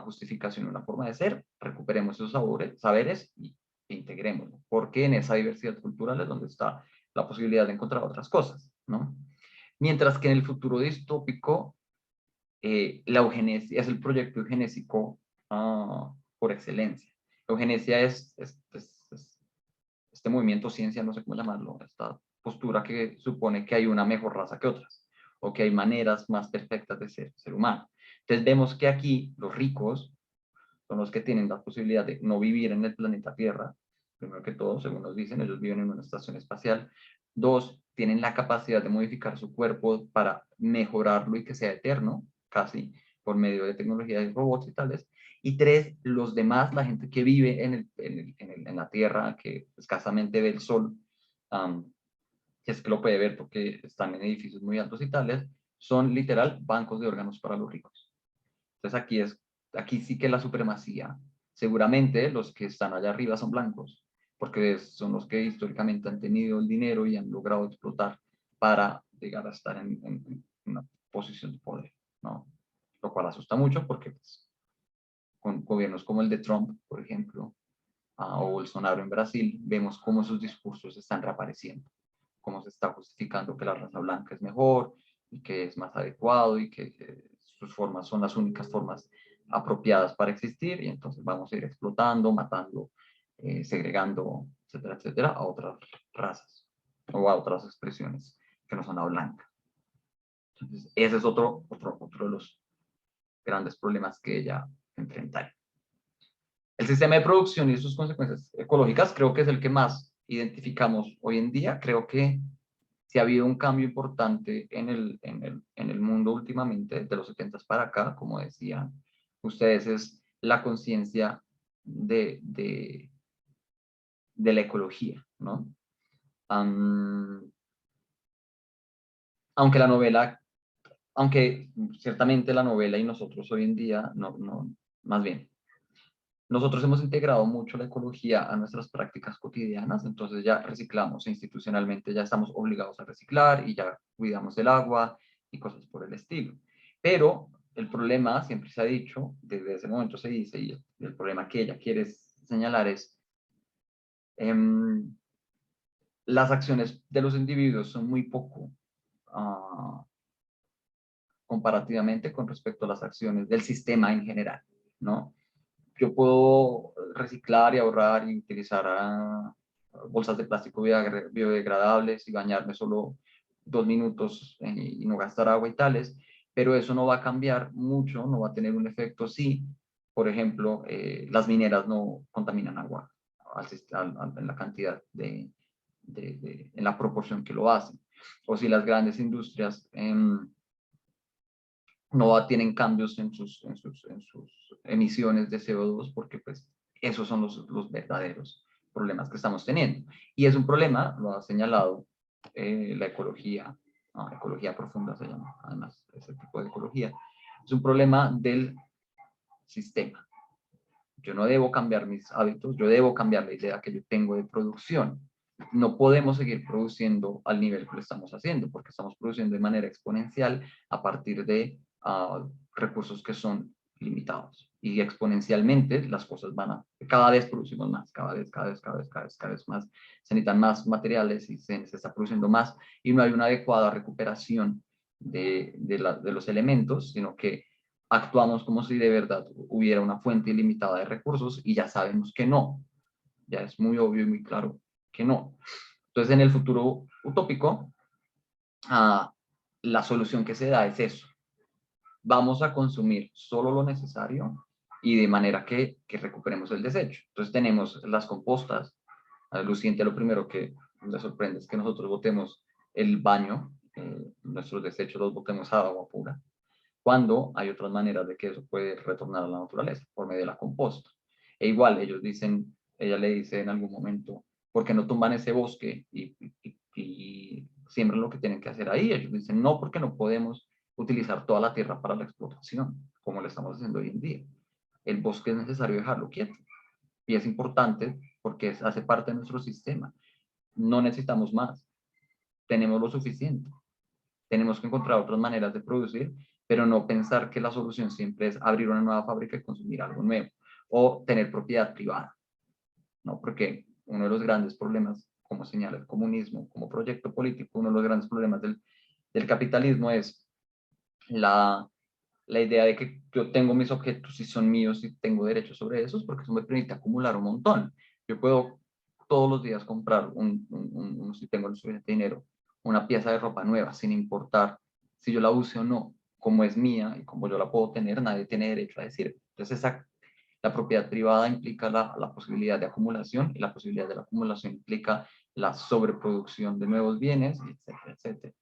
justificación, una forma de ser, recuperemos esos saberes y integrémoslo, porque en esa diversidad cultural es donde está la posibilidad de encontrar otras cosas, ¿no? Mientras que en el futuro distópico, la eugenesia es el proyecto eugenésico por excelencia. Eugenesia es este movimiento, ciencia, no sé cómo llamarlo, esta postura que supone que hay una mejor raza que otras, o que hay maneras más perfectas de ser humano. Entonces vemos que aquí los ricos son los que tienen la posibilidad de no vivir en el planeta Tierra, primero que todo, según nos dicen, ellos viven en una estación espacial. Dos, tienen la capacidad de modificar su cuerpo para mejorarlo y que sea eterno, casi, por medio de tecnología de robots y tales. Y tres, los demás, la gente que vive en la Tierra, que escasamente ve el sol, que es que lo puede ver porque están en edificios muy altos y tales, son literal bancos de órganos para los ricos. Entonces aquí sí que la supremacía, seguramente los que están allá arriba son blancos, porque son los que históricamente han tenido el dinero y han logrado explotar para llegar a estar en una posición de poder, ¿no? Lo cual asusta mucho porque pues, con gobiernos como el de Trump, por ejemplo, o Bolsonaro en Brasil, vemos cómo sus discursos están reapareciendo, cómo se está justificando que la raza blanca es mejor y que es más adecuado y que sus formas son las únicas formas apropiadas para existir y entonces vamos a ir explotando, matando, segregando, etcétera, etcétera, a otras razas o a otras expresiones que no son la blanca. Entonces, ese es otro de los grandes problemas que ella enfrenta. El sistema de producción y sus consecuencias ecológicas creo que es el que más identificamos hoy en día. Creo que si ha habido un cambio importante en el mundo últimamente, de los 70 para acá, como decían ustedes, es la conciencia de la ecología, ¿no? Am, aunque la novela, aunque ciertamente la novela y nosotros hoy en día, más bien, nosotros hemos integrado mucho la ecología a nuestras prácticas cotidianas, entonces ya reciclamos institucionalmente, ya estamos obligados a reciclar y ya cuidamos el agua y cosas por el estilo. Pero el problema, siempre se ha dicho, desde ese momento se dice, y el problema que ella quiere señalar es, las acciones de los individuos son muy poco comparativamente con respecto a las acciones del sistema en general, ¿no? Yo puedo reciclar y ahorrar y utilizar bolsas de plástico biodegradables y bañarme solo 2 minutos y no gastar agua y tales, pero eso no va a cambiar mucho, no va a tener un efecto si, por ejemplo, las mineras no contaminan agua en la cantidad en la proporción que lo hacen, o si las grandes industrias no tienen cambios en sus emisiones de CO2, porque pues esos son los verdaderos problemas que estamos teniendo. Y es un problema, lo ha señalado la ecología, no, ecología profunda se llama, además, ese tipo de ecología. Es un problema del sistema. Yo no debo cambiar mis hábitos, yo debo cambiar la idea que yo tengo de producción. No podemos seguir produciendo al nivel que lo estamos haciendo, porque estamos produciendo de manera exponencial a partir de recursos que son limitados. Y exponencialmente las cosas cada vez producimos más, cada vez más. Se necesitan más materiales y se está produciendo más y no hay una adecuada recuperación de los elementos, sino que actuamos como si de verdad hubiera una fuente ilimitada de recursos y ya sabemos que no. Ya es muy obvio y muy claro que no. Entonces, en el futuro utópico, la solución que se da es eso. Vamos a consumir solo lo necesario y de manera que recuperemos el desecho. Entonces, tenemos las compostas. A Luciente, lo primero que le sorprende es que nosotros botemos el baño, nuestros desechos los botemos a agua pura, cuando hay otras maneras de que eso puede retornar a la naturaleza, por medio de la composta. E igual, ella le dice en algún momento, ¿por qué no tumban ese bosque y siembran lo que tienen que hacer ahí? Ellos dicen, no, porque no podemos utilizar toda la tierra para la explotación, como lo estamos haciendo hoy en día. El bosque es necesario dejarlo quieto. Y es importante porque hace parte de nuestro sistema. No necesitamos más. Tenemos lo suficiente. Tenemos que encontrar otras maneras de producir, pero no pensar que la solución siempre es abrir una nueva fábrica y consumir algo nuevo o tener propiedad privada, ¿no? Porque uno de los grandes problemas, como señala el comunismo, como proyecto político, uno de los grandes problemas del capitalismo es la idea de que yo tengo mis objetos y son míos y tengo derechos sobre esos, porque eso me permite acumular un montón. Yo puedo todos los días comprar, si tengo el suficiente dinero, una pieza de ropa nueva, sin importar si yo la use o no. Como es mía y como yo la puedo tener, nadie tiene derecho a decir. Entonces, la propiedad privada implica la posibilidad de acumulación y la posibilidad de la acumulación implica la sobreproducción de nuevos bienes, etcétera, etcétera.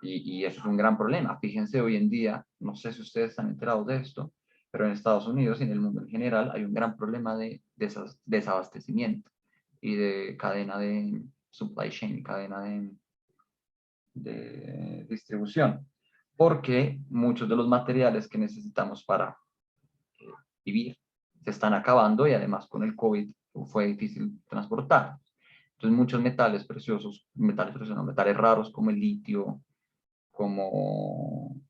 Y eso es un gran problema. Fíjense, hoy en día, no sé si ustedes están enterados de esto, pero en Estados Unidos y en el mundo en general hay un gran problema de desabastecimiento y de cadena de supply chain, cadena de distribución, porque muchos de los materiales que necesitamos para vivir se están acabando y además con el COVID fue difícil transportar. Entonces muchos metales raros como el litio, como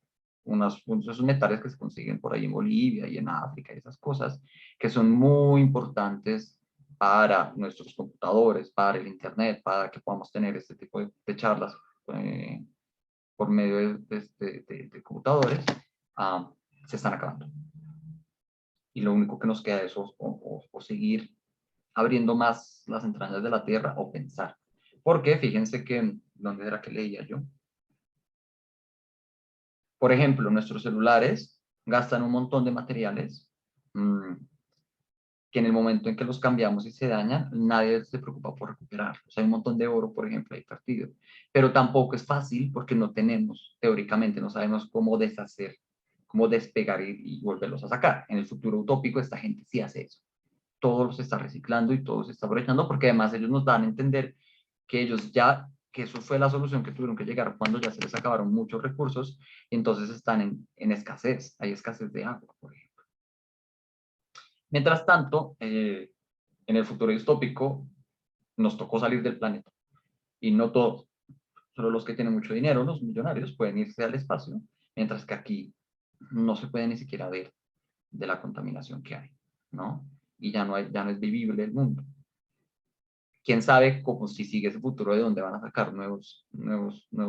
esos metales que se consiguen por ahí en Bolivia y en África y esas cosas, que son muy importantes para nuestros computadores, para el Internet, para que podamos tener este tipo de charlas por medio de computadores, se están acabando. Y lo único que nos queda es o seguir abriendo más las entrañas de la Tierra o pensar. Porque fíjense que, ¿dónde era que leía yo? Por ejemplo, nuestros celulares gastan un montón de materiales que en el momento en que los cambiamos y se dañan, nadie se preocupa por recuperarlos. Hay un montón de oro, por ejemplo, ahí partido. Pero tampoco es fácil porque no tenemos, teóricamente, no sabemos cómo como despegar y volverlos a sacar. En el futuro utópico esta gente sí hace eso. Todo se está reciclando y todo se está aprovechando, porque además ellos nos dan a entender que ellos ya, que eso fue la solución que tuvieron que llegar cuando ya se les acabaron muchos recursos, y entonces están en escasez, hay escasez de agua, por ejemplo. Mientras tanto, en el futuro distópico nos tocó salir del planeta, y no todos, solo los que tienen mucho dinero, los millonarios, pueden irse al espacio, mientras que aquí no se puede ni siquiera ver de la contaminación que hay, ¿no? Y ya no es vivible el mundo. Quién sabe cómo si sigue ese futuro de dónde van a sacar nuevos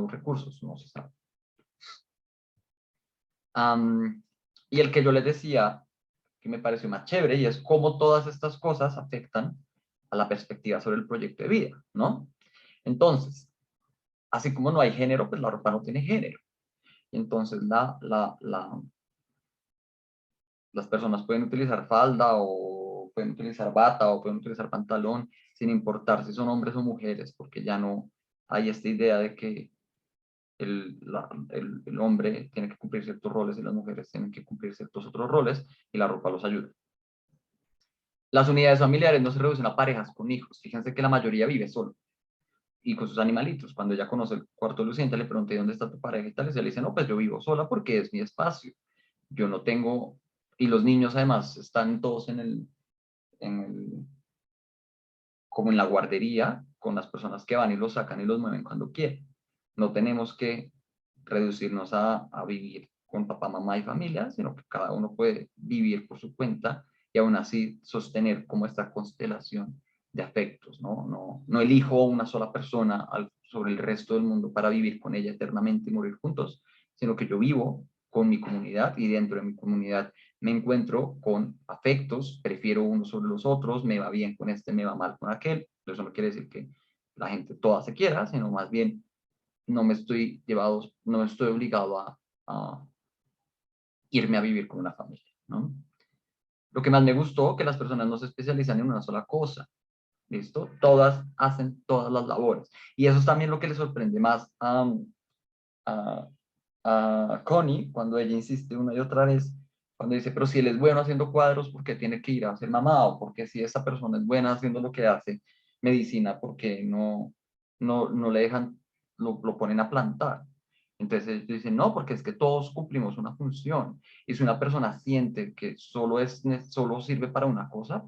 recursos, no se sabe. Y el que yo les decía que me pareció más chévere y es cómo todas estas cosas afectan a la perspectiva sobre el proyecto de vida, ¿no? Entonces, así como no hay género, pues la ropa no tiene género. Y entonces las personas pueden utilizar falda o pueden utilizar bata o pueden utilizar pantalón sin importar si son hombres o mujeres, porque ya no hay esta idea de que el hombre tiene que cumplir ciertos roles y las mujeres tienen que cumplir ciertos otros roles y la ropa los ayuda. Las unidades familiares no se reducen a parejas con hijos. Fíjense que la mayoría vive solo y con sus animalitos. Cuando ella conoce el cuarto de Luciente, le pregunté dónde está tu pareja y tal, y ella le dice, no, pues yo vivo sola porque es mi espacio. Yo no tengo, y los niños además están todos en el, como en la guardería, con las personas que van y los sacan y los mueven cuando quieren. No tenemos que reducirnos a vivir con papá, mamá y familia, sino que cada uno puede vivir por su cuenta y aún así sostener como esta constelación de afectos, ¿no? No elijo una sola persona sobre el resto del mundo para vivir con ella eternamente y morir juntos, sino que yo vivo con mi comunidad y dentro de mi comunidad me encuentro con afectos, prefiero unos sobre los otros, me va bien con este, me va mal con aquel. Eso no quiere decir que la gente toda se quiera, sino más bien no me estoy obligado a irme a vivir con una familia, ¿no? Lo que más me gustó, que las personas no se especializan en una sola cosa, ¿listo? Todas hacen todas las labores. Y eso es también lo que le sorprende más a, a Connie cuando ella insiste una y otra vez, cuando dice, pero si él es bueno haciendo cuadros, ¿por qué tiene que ir a ser mamá? O porque si esa persona es buena haciendo lo que hace, medicina, ¿por qué no le dejan, lo ponen a plantar? Entonces ellos dicen, no, porque es que todos cumplimos una función. Y si una persona siente que solo sirve para una cosa,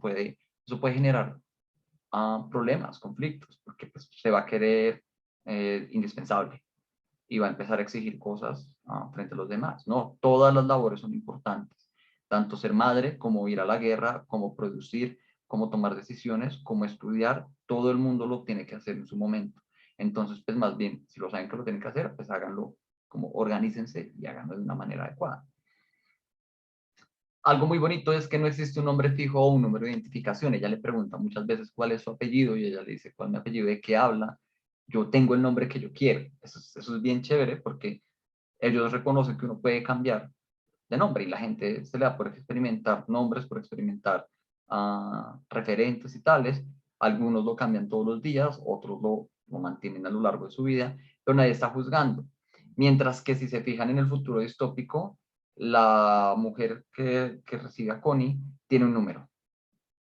eso puede generar problemas, conflictos, porque pues, se va a querer indispensable y va a empezar a exigir cosas frente a los demás. No, todas las labores son importantes, tanto ser madre como ir a la guerra, como producir, como tomar decisiones, como estudiar, todo el mundo lo tiene que hacer en su momento. Entonces, pues más bien, si lo saben que lo tienen que hacer, pues háganlo, como organícense y háganlo de una manera adecuada. Algo muy bonito es que no existe un nombre fijo o un número de identificación. Ella le pregunta muchas veces cuál es su apellido y ella le dice cuál es mi apellido, de qué habla. Yo tengo el nombre que yo quiero. Eso es bien chévere porque ellos reconocen que uno puede cambiar de nombre y la gente se le da por experimentar nombres, por experimentar referentes y tales. Algunos lo cambian todos los días, otros lo mantienen a lo largo de su vida, pero nadie está juzgando. Mientras que si se fijan en el futuro distópico, la mujer que recibe a Connie tiene un número,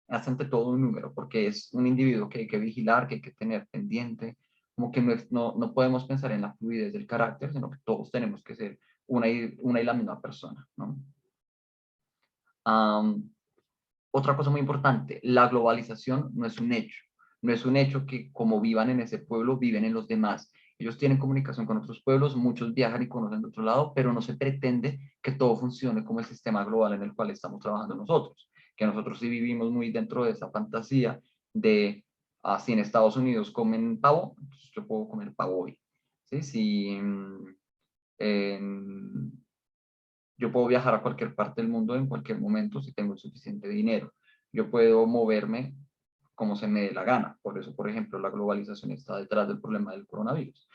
hace ante todo un número, porque es un individuo que hay que vigilar, que hay que tener pendiente, como que no podemos pensar en la fluidez del carácter, sino que todos tenemos que ser una y la misma persona, ¿no? Otra cosa muy importante, la globalización no es un hecho. No es un hecho que como vivan en ese pueblo, viven en los demás. Ellos tienen comunicación con otros pueblos, muchos viajan y conocen de otro lado, pero no se pretende que todo funcione como el sistema global en el cual estamos trabajando nosotros. Que nosotros sí vivimos muy dentro de esa fantasía de, si en Estados Unidos comen pavo, entonces yo puedo comer pavo hoy. ¿Sí? Si yo puedo viajar a cualquier parte del mundo en cualquier momento si tengo el suficiente dinero. Yo puedo moverme como se me dé la gana. Por eso, por ejemplo, la globalización está detrás del problema del coronavirus.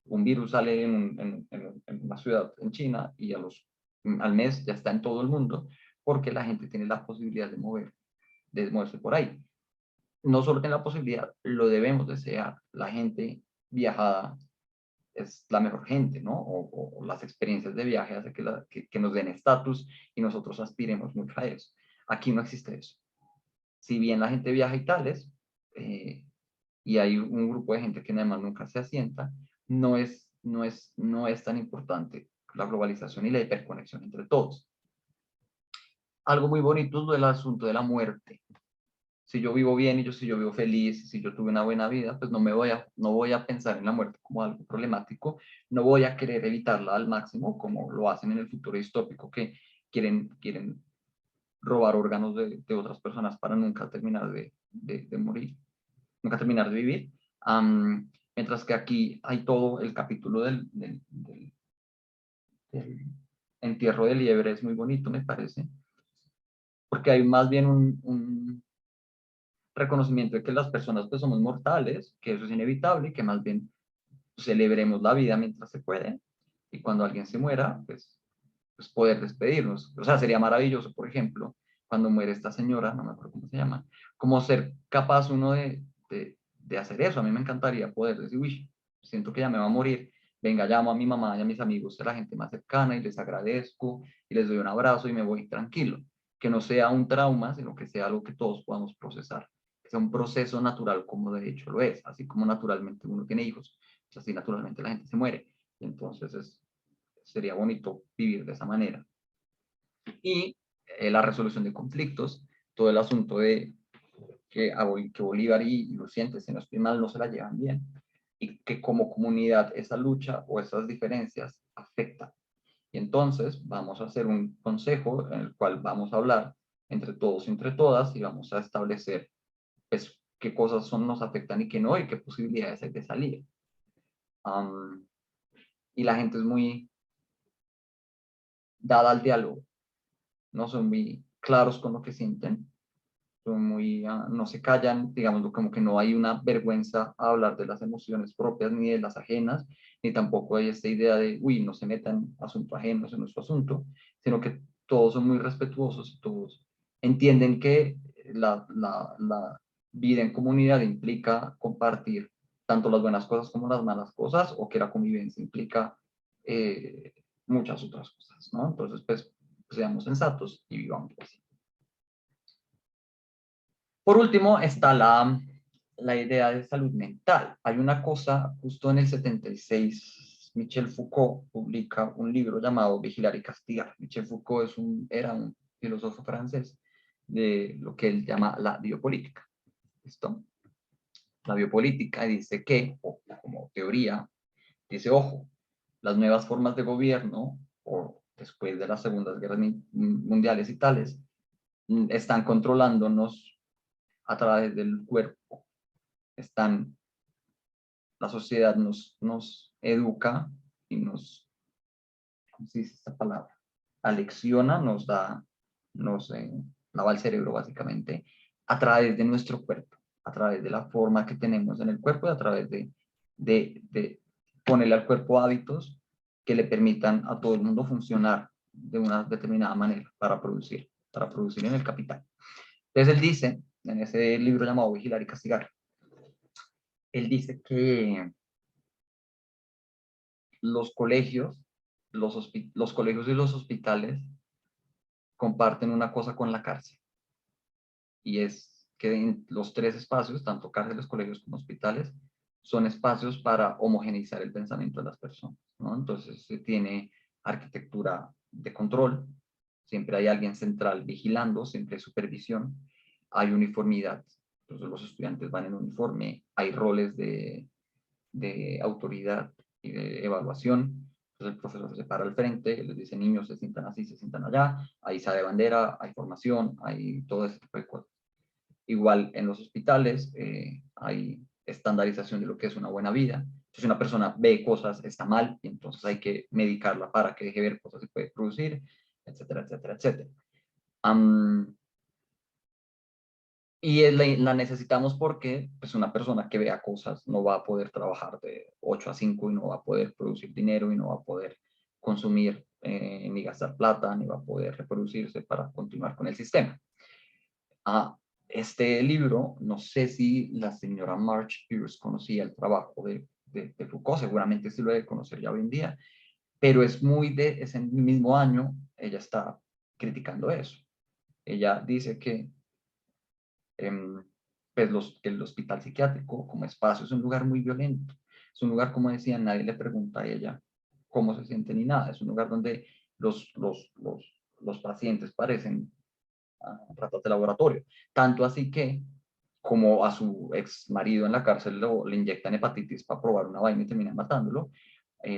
Un virus sale en una ciudad en China y al mes ya está en todo el mundo porque la gente tiene la posibilidad de moverse por ahí. No solo tiene la posibilidad, lo debemos desear. La gente viajada es la mejor gente, ¿no? O las experiencias de viaje hacen que nos den estatus y nosotros aspiremos mucho a eso. Aquí no existe eso. Si bien la gente viaja y tales, y hay un grupo de gente que además nunca se asienta, no es tan importante la globalización y la hiperconexión entre todos. Algo muy bonito es el asunto de la muerte. Si yo vivo bien y si yo vivo feliz, si yo tuve una buena vida, pues no voy a pensar en la muerte como algo problemático, no voy a querer evitarla al máximo como lo hacen en el futuro distópico que quieren robar órganos de otras personas para nunca terminar de morir, nunca terminar de vivir. Mientras que aquí hay todo el capítulo del entierro de liebre, es muy bonito, me parece, porque hay más bien un reconocimiento de que las personas pues somos mortales, que eso es inevitable y que más bien celebremos la vida mientras se puede y cuando alguien se muera, pues poder despedirnos. O sea, sería maravilloso, por ejemplo, cuando muere esta señora, no me acuerdo cómo se llama, como ser capaz uno de hacer eso. A mí me encantaría poder decir, uy, siento que ya me va a morir, venga, llamo a mi mamá y a mis amigos, a la gente más cercana y les agradezco y les doy un abrazo y me voy tranquilo. Que no sea un trauma, sino que sea algo que todos podamos procesar. Que sea un proceso natural como de hecho lo es, así como naturalmente uno tiene hijos, pues así naturalmente la gente se muere. Y entonces sería bonito vivir de esa manera. Y la resolución de conflictos, todo el asunto de que Bolívar y Lucientes, si no estoy mal, no se la llevan bien, y que como comunidad esa lucha o esas diferencias afectan. Y entonces vamos a hacer un consejo en el cual vamos a hablar entre todos y entre todas y vamos a establecer pues, qué cosas nos afectan y qué no, y qué posibilidades hay de salir. Y la gente es muy dada al diálogo, no son muy claros con lo que sienten, son muy, no se callan, digamos, como que no hay una vergüenza a hablar de las emociones propias ni de las ajenas, ni tampoco hay esta idea de, uy, no se metan asunto ajeno, en nuestro asunto, sino que todos son muy respetuosos, todos entienden que la vida en comunidad implica compartir tanto las buenas cosas como las malas cosas, o que la convivencia implica eh, muchas otras cosas, ¿no? Entonces, pues, seamos sensatos y vivamos así. Por último, está la idea de salud mental. Hay una cosa, justo en el 76, Michel Foucault publica un libro llamado Vigilar y Castigar. Michel Foucault era un filósofo francés de lo que él llama la biopolítica. ¿Listo? La biopolítica dice que, o como teoría, dice, ojo, las nuevas formas de gobierno, o después de las segundas guerras mundiales y tales, están controlándonos a través del cuerpo. La sociedad nos educa y ¿cómo se dice esta palabra? Alecciona, nos lava el cerebro básicamente, a través de nuestro cuerpo, a través de la forma que tenemos en el cuerpo y a través de ponerle al cuerpo hábitos que le permitan a todo el mundo funcionar de una determinada manera para producir en el capital. Entonces él dice, en ese libro llamado Vigilar y Castigar, él dice que los colegios, los colegios y los hospitales comparten una cosa con la cárcel, y es que en los tres espacios, tanto cárceles, colegios como hospitales, son espacios para homogeneizar el pensamiento de las personas, ¿no? Entonces se tiene arquitectura de control, siempre hay alguien central vigilando, siempre hay supervisión, hay uniformidad, entonces los estudiantes van en uniforme, hay roles de autoridad y de evaluación. Entonces el profesor se para al frente, les dice, niños, se sientan así, se sientan allá, hay sale bandera, hay formación, hay todo ese tipo de cosas. Igual en los hospitales hay estandarización de lo que es una buena vida. Si una persona ve cosas, está mal, y entonces hay que medicarla para que deje ver cosas que puede producir, etcétera, etcétera, etcétera. Y la necesitamos porque pues, una persona que vea cosas no va a poder trabajar de 8 a 5 y no va a poder producir dinero y no va a poder consumir ni gastar plata, ni va a poder reproducirse para continuar con el sistema. Este libro, no sé si la señora March Pierce conocía el trabajo de de Foucault, seguramente sí lo debe conocer ya hoy en día, pero es muy de ese mismo año, ella está criticando eso. Ella dice que, pues que el hospital psiquiátrico como espacio es un lugar muy violento, es un lugar, como decía, nadie le pregunta a ella cómo se siente ni nada, es un lugar donde los pacientes parecen ratas de laboratorio, tanto así que como a su ex marido en la cárcel le inyectan hepatitis para probar una vaina y terminan matándolo,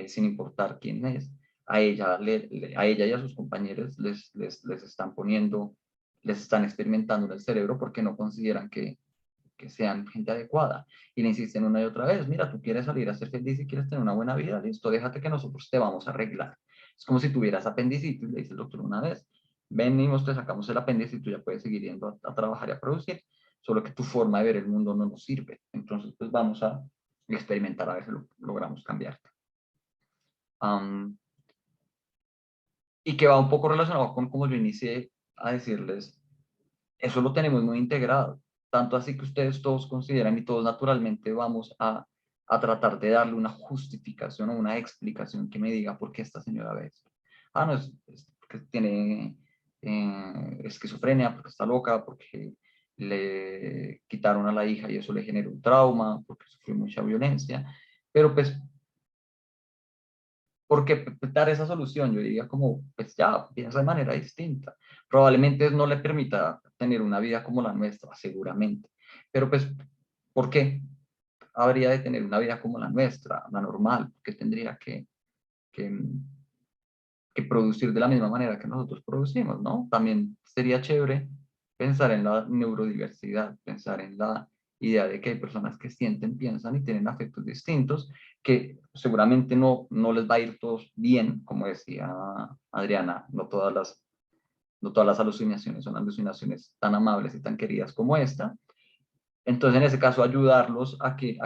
sin importar quién es, a ella, a ella y a sus compañeros les están poniendo, les están experimentando en el cerebro porque no consideran que sean gente adecuada. Y le insisten una y otra vez, mira, tú quieres salir a ser feliz y quieres tener una buena vida, listo, déjate que nosotros te vamos a arreglar. Es como si tuvieras apendicitis, le dice el doctor una vez, venimos, te sacamos el apéndice y tú ya puedes seguir yendo a trabajar y a producir, solo que tu forma de ver el mundo no nos sirve. Entonces, pues vamos a experimentar a ver si logramos cambiarte. Y que va un poco relacionado con como yo inicié a decirles, eso lo tenemos muy integrado, tanto así que ustedes todos consideran y todos naturalmente vamos a tratar de darle una justificación o una explicación que me diga por qué esta señora ve esto. Ah, no, es que tiene esquizofrenia, porque está loca, porque le quitaron a la hija y eso le generó un trauma, porque sufrió mucha violencia, pero pues porque dar esa solución, yo diría como, pues ya, piensa de manera distinta. Probablemente no le permita tener una vida como la nuestra, seguramente. Pero pues, ¿por qué habría de tener una vida como la nuestra, la normal? Que tendría que, que producir de la misma manera que nosotros producimos, ¿no? También sería chévere pensar en la neurodiversidad, pensar en la idea de que hay personas que sienten, piensan y tienen afectos distintos, que seguramente no les va a ir todos bien, como decía Adriana, no todas las alucinaciones son alucinaciones tan amables y tan queridas como esta. Entonces, en ese caso, ayudarlos a que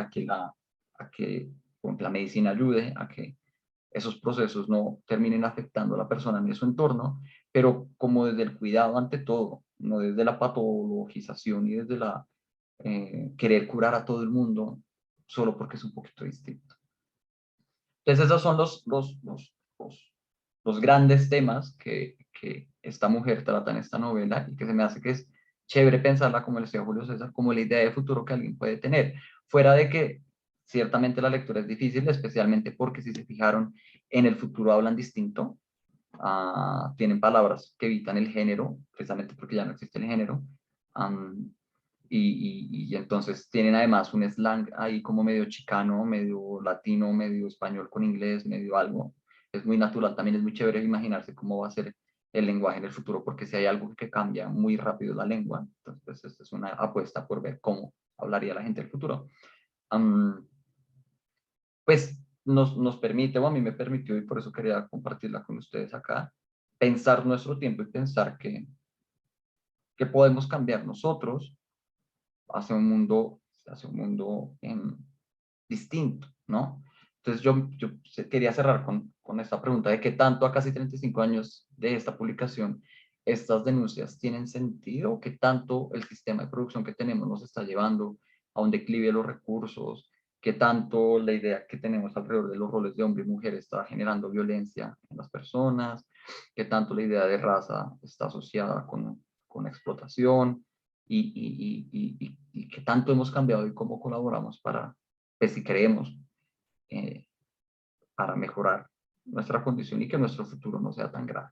la medicina ayude a que esos procesos no terminen afectando a la persona ni a su entorno, pero como desde el cuidado ante todo, no desde la patologización y desde la querer curar a todo el mundo solo porque es un poquito distinto. Entonces esos son los grandes temas que esta mujer trata en esta novela y que se me hace que es chévere pensarla, como le decía Julio César, como la idea de futuro que alguien puede tener. Fuera de que ciertamente la lectura es difícil, especialmente porque si se fijaron, en el futuro hablan distinto, tienen palabras que evitan el género, precisamente porque ya no existe el género, um, y entonces tienen además un slang ahí como medio chicano, medio latino, medio español con inglés, medio algo. Es muy natural, también es muy chévere imaginarse cómo va a ser el lenguaje en el futuro, porque si hay algo que cambia muy rápido la lengua, entonces pues, esta es una apuesta por ver cómo hablaría la gente del futuro. Pues nos permite, o a mí me permitió, y por eso quería compartirla con ustedes acá, pensar nuestro tiempo y pensar que podemos cambiar nosotros hacia un mundo distinto, ¿no? Entonces yo quería cerrar con esta pregunta de qué tanto a casi 35 años de esta publicación estas denuncias tienen sentido, qué tanto el sistema de producción que tenemos nos está llevando a un declive de los recursos, qué tanto la idea que tenemos alrededor de los roles de hombre y mujer está generando violencia en las personas, qué tanto la idea de raza está asociada con explotación, y qué tanto hemos cambiado y cómo colaboramos para, pues si creemos, eh, para mejorar nuestra condición y que nuestro futuro no sea tan grave.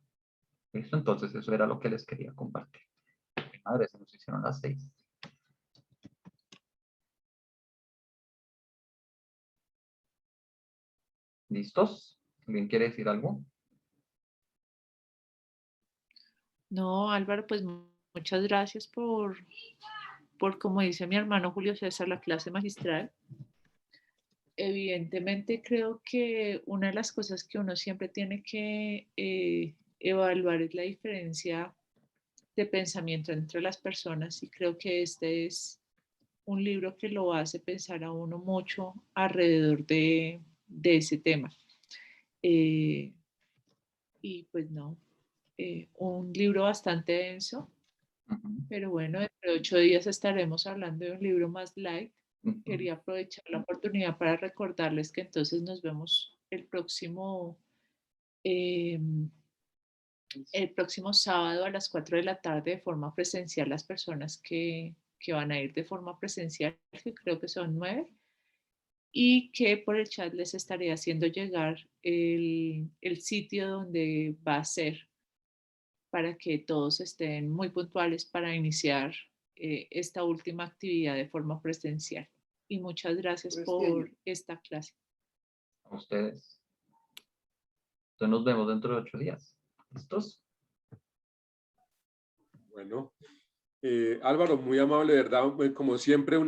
¿Listo? Entonces eso era lo que les quería compartir. Madre, se nos hicieron las 6. ¿Listos? ¿Alguien quiere decir algo? No, Álvaro, pues muchas gracias como dice mi hermano Julio César, la clase magistral. Evidentemente creo que una de las cosas que uno siempre tiene que evaluar es la diferencia de pensamiento entre las personas y creo que este es un libro que lo hace pensar a uno mucho alrededor de ese tema. Eh, y pues no, un libro bastante denso, Uh -huh. pero bueno, dentro de 8 días estaremos hablando de un libro más light. Ujú. quería aprovechar la oportunidad para recordarles que entonces nos vemos el próximo sábado a las 4 de la tarde de forma presencial, las personas que van a ir de forma presencial, que creo que son 9, y que por el chat les estaré haciendo llegar el sitio donde va a ser para que todos estén muy puntuales para iniciar esta última actividad de forma presencial. Y muchas gracias por esta clase. A ustedes. Entonces nos vemos dentro de 8 días. ¿Listos? Bueno, Álvaro, muy amable, ¿verdad? Como siempre, una